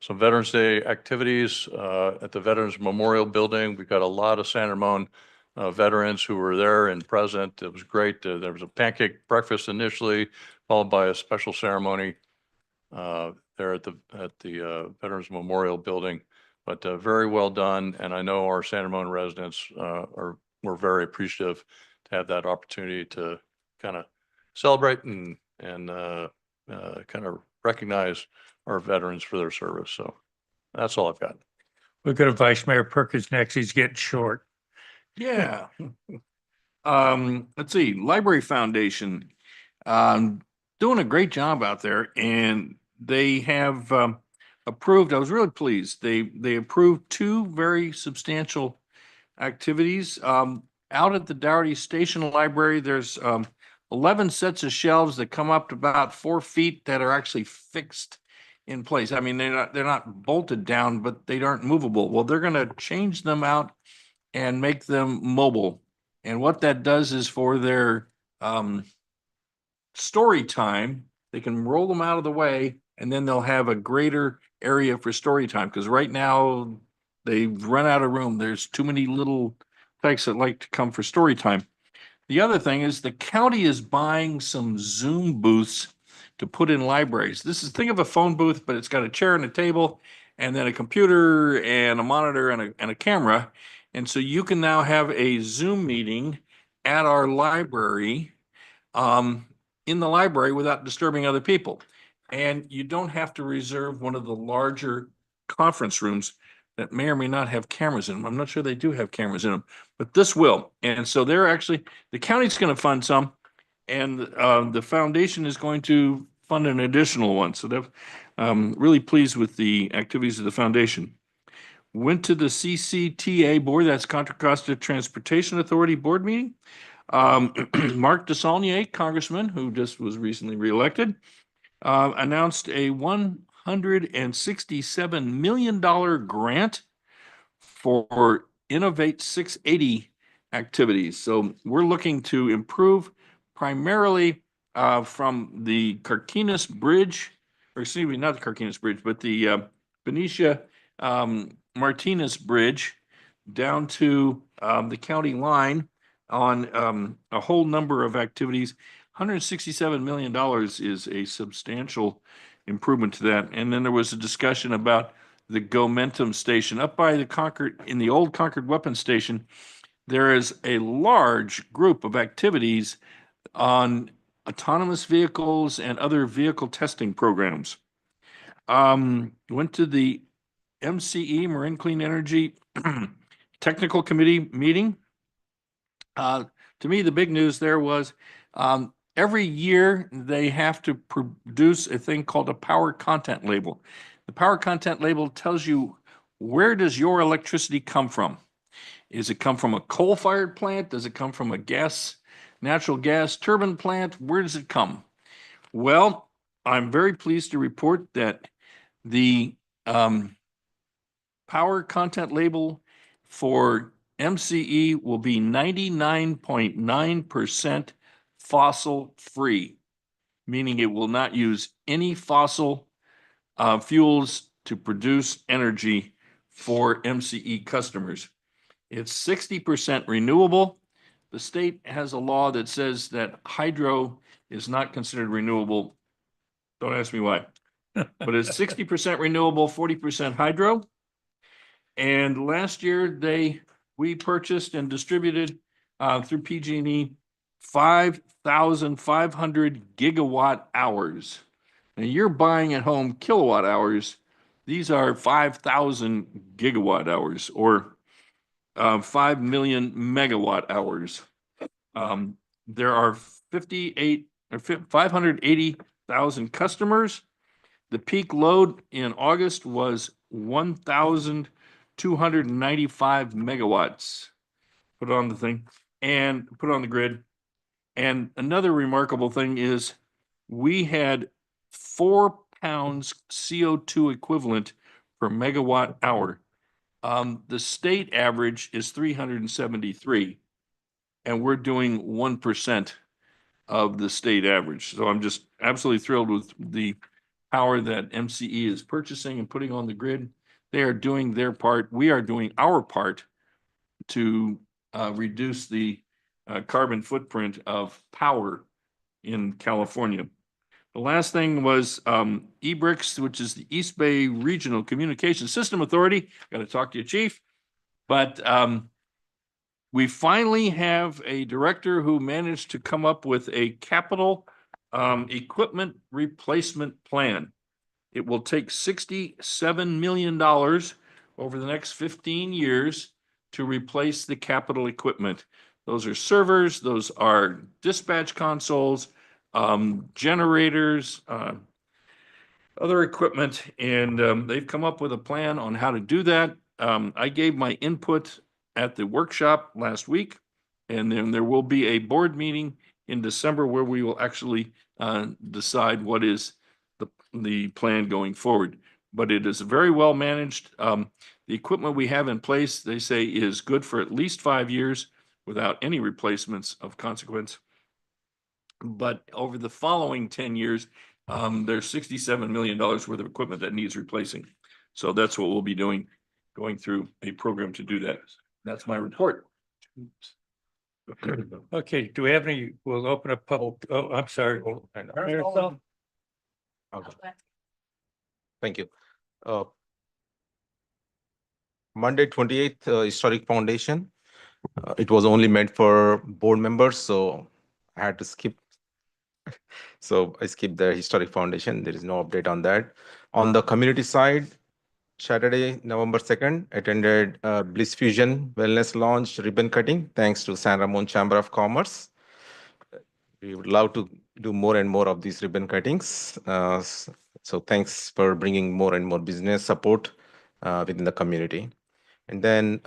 some Veterans Day activities at the Veterans Memorial Building. We got a lot of San Ramon veterans who were there and present. It was great. There was a pancake breakfast initially, followed by a special ceremony there at the Veterans Memorial Building. But very well done. And I know our San Ramon residents we're very appreciative to have that opportunity to kind of celebrate and kind of recognize our veterans for their service. So that's all I've got. We'll go to Vice Mayor Perkins next. He's getting short. Yeah. Let's see, Library Foundation, doing a great job out there, and they have approved, I was really pleased. They approved two very substantial activities. Out at the Dougherty Station Library, there's 11 sets of shelves that come up to about 4 feet that are actually fixed in place. I mean, they're not bolted down, but they aren't movable. Well, they're going to change them out and make them mobile. And what that does is for their story time, they can roll them out of the way, and then they'll have a greater area for story time. Because right now they've run out of room. There's too many little folks that like to come for story time. The other thing is the county is buying some Zoom booths to put in libraries. Think of a phone booth, but it's got a chair and a table, and then a computer and a monitor and a camera. And so you can now have a Zoom meeting at our library, in the library without disturbing other people. And you don't have to reserve one of the larger conference rooms that may or may not have cameras in them. I'm not sure they do have cameras in them, but this will. And so the county's going to fund some, and the foundation is going to fund an additional one. So they're really pleased with the activities of the foundation. Went to the CCTA board, that's Contra Costa Transportation Authority board meeting. Mark DeSaulnier, congressman, who just was recently reelected, announced a $167 million grant for Innovate 680 activities. So we're looking to improve primarily from the Carquinez Bridge, or excuse me, not the Carquinez Bridge, but the Benicia Martinez Bridge down to the county line on a whole number of activities. $167 million is a substantial improvement to that. And then there was a discussion about the Gomentum station up by the Concord, in the old Concord Weapons Station. There is a large group of activities on autonomous vehicles and other vehicle testing programs. Went to the MCE, Marin Clean Energy Technical Committee meeting. To me, the big news there was every year they have to produce a thing called a power content label. The power content label tells you, where does your electricity come from? Does it come from a coal-fired plant? Does it come from a natural gas turbine plant? Where does it come? Well, I'm very pleased to report that the power content label for MCE will be 99.9% fossil free, meaning it will not use any fossil fuels to produce energy for MCE customers. It's 60% renewable. The state has a law that says that hydro is not considered renewable. Don't ask me why, but it's 60% renewable, 40% hydro. And last year we purchased and distributed through PG&E 5,500 gigawatt hours. Now you're buying at home kilowatt hours. These are 5,000 gigawatt hours, or 5 million megawatt hours. There are 580,000 customers. The peak load in August was 1,295 megawatts. Put it on the thing and put it on the grid. And another remarkable thing is we had 4 pounds CO2 equivalent per megawatt hour. The state average is 373, and we're doing 1% of the state average. So I'm just absolutely thrilled with the power that MCE is purchasing and putting on the grid. They are doing their part. We are doing our part to reduce the carbon footprint of power in California. the last thing was eBricks, which is the East Bay Regional Communication System Authority. Got to talk to you, Chief. But we finally have a director who managed to come up with a capital equipment replacement plan. It will take $67 million over the next 15 years to replace the capital equipment. Those are servers, those are dispatch consoles, generators, other equipment, and they've come up with a plan on how to do that. I gave my input at the workshop last week, and then there will be a board meeting in December where we will actually decide what is the plan going forward. But it is very well managed. The equipment we have in place, they say, is good for at least 5 years without any replacements of consequence. But over the following 10 years, there's $67 million worth of equipment that needs replacing. So that's what we'll be doing, going through a program to do that. That's my report. Okay, do we have any, we'll open up public, oh, I'm sorry. Mayor Sullivan? Okay. Thank you. Monday, 28th, Historic Foundation. It was only meant for board members, so I had to skip. So I skipped the Historic Foundation. There is no update on that. On the community side, Saturday, November 2nd, attended Bliss Fusion Wellness Launch ribbon cutting, thanks to San Ramon Chamber of Commerce. We would love to do more and more of these ribbon cuttings. So thanks for bringing more and more business support within the community. And then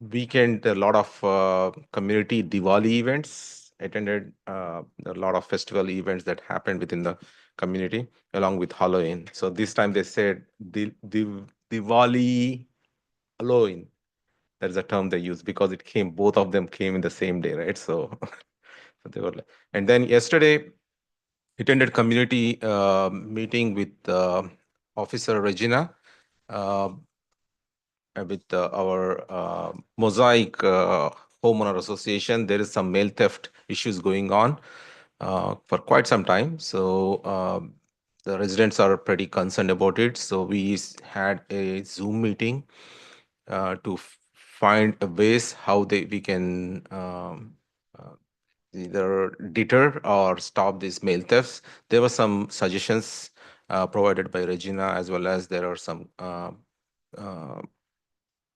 weekend, a lot of community Diwali events, attended a lot of festival events that happened within the community along with Halloween. So this time they said Diwali Halloween. That is a term they use because it came, both of them came in the same day, right? So, so they were like, and then yesterday attended community meeting with Officer Regina with our Mosaic Homeowner Association. There is some mail theft issues going on for quite some time. So the residents are pretty concerned about it. So we had a Zoom meeting to find ways how we can either deter or stop these mail thefts. There were some suggestions provided by Regina, as well as there are some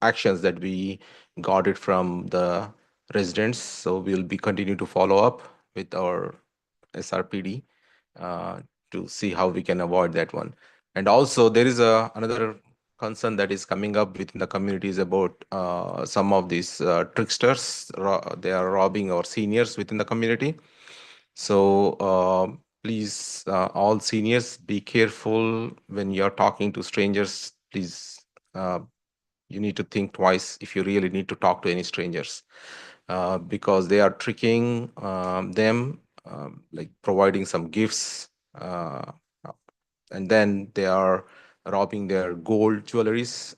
actions that we got it from the residents. So we'll be continue to follow up with our SRPD to see how we can avoid that one. And also there is another concern that is coming up within the communities about some of these tricksters. They are robbing our seniors within the community. So please, all seniors, be careful when you're talking to strangers. Please, you need to think twice if you really need to talk to any strangers because they are tricking them, like providing some gifts, and then they are robbing their gold jewelries.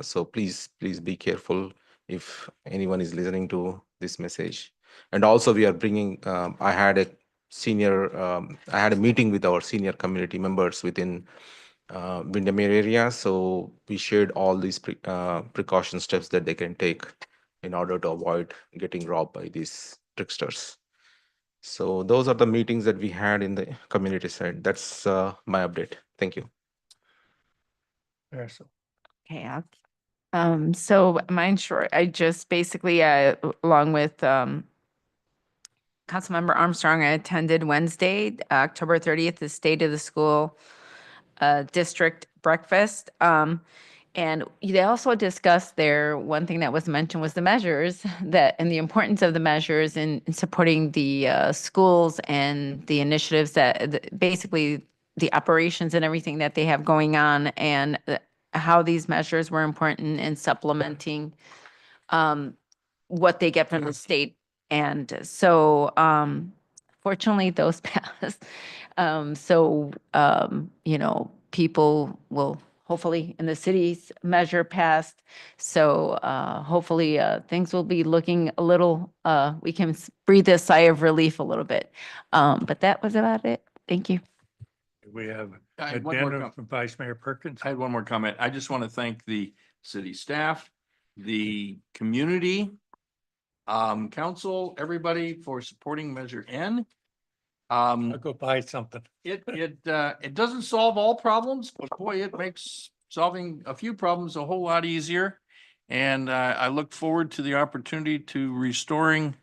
So please be careful if anyone is listening to this message. And also we are bringing, I had a meeting with our senior community members within Windermere area. So we shared all these precaution steps that they can take in order to avoid getting robbed by these tricksters. So those are the meetings that we had in the community side. That's my update. Thank you. Okay. So mine's short. I just basically, along with Councilmember Armstrong, I attended Wednesday, October 30th, the State of the School District Breakfast. And they also discussed there, one thing that was mentioned was the measures and the importance of the measures in supporting the schools and the initiatives that basically the operations and everything that they have going on, and how these measures were important in supplementing what they get from the state. And so fortunately those passed. People will hopefully in the city's measure passed. So hopefully things will be looking a little, we can breathe a sigh of relief a little bit. But that was about it. Thank you. We have I had one more addendum com- from Vice Mayor Perkins. I had one more comment. I just want to thank the city staff, the community, council, everybody for supporting Measure N. I'll go buy something. It doesn't solve all problems, but boy, it makes solving a few problems a whole lot easier. And I look forward to the opportunity to restoring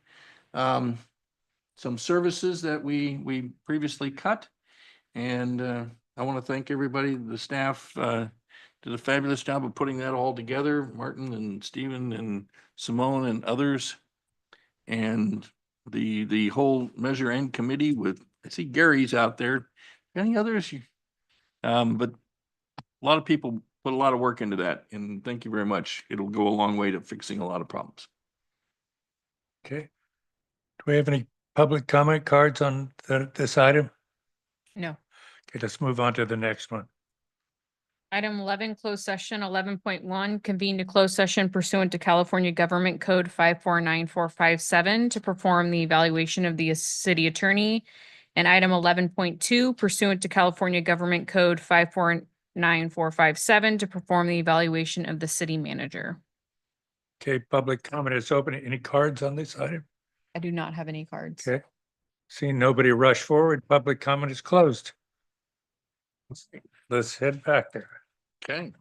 some services that we previously cut. And I want to thank everybody, the staff did a fabulous job of putting that all together, Martin and Stephen and Simone and others. And the whole Measure N committee with, I see Gary's out there. Any others? But a lot of people put a lot of work into that, and thank you very much. It'll go a long way to fixing a lot of problems. Okay. Do we have any public comment cards on this item? No. Okay, let's move on to the next one. Item 11, closed session. 11.1, convene to closed session pursuant to California Government Code 549457 to perform the evaluation of the city attorney. And item 11.2, pursuant to California Government Code 549457 to perform the evaluation of the city manager. Okay, public comment is open. Any cards on this item? I do not have any cards. Okay. Seeing nobody rush forward, public comment is closed. Let's head back there. Okay.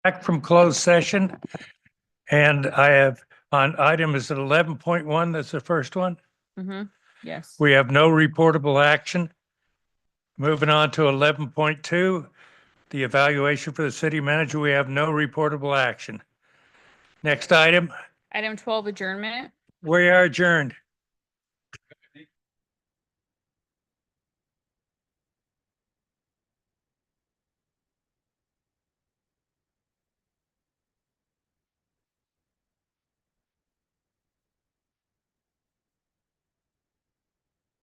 Back from closed session. And I have on item, is it 11.1? That's the first one. Mm-hmm. Yes. We have no reportable action. Moving on to 11.2, the evaluation for the city manager. We have no reportable action. Next item, Item 12, adjournment. we are adjourned.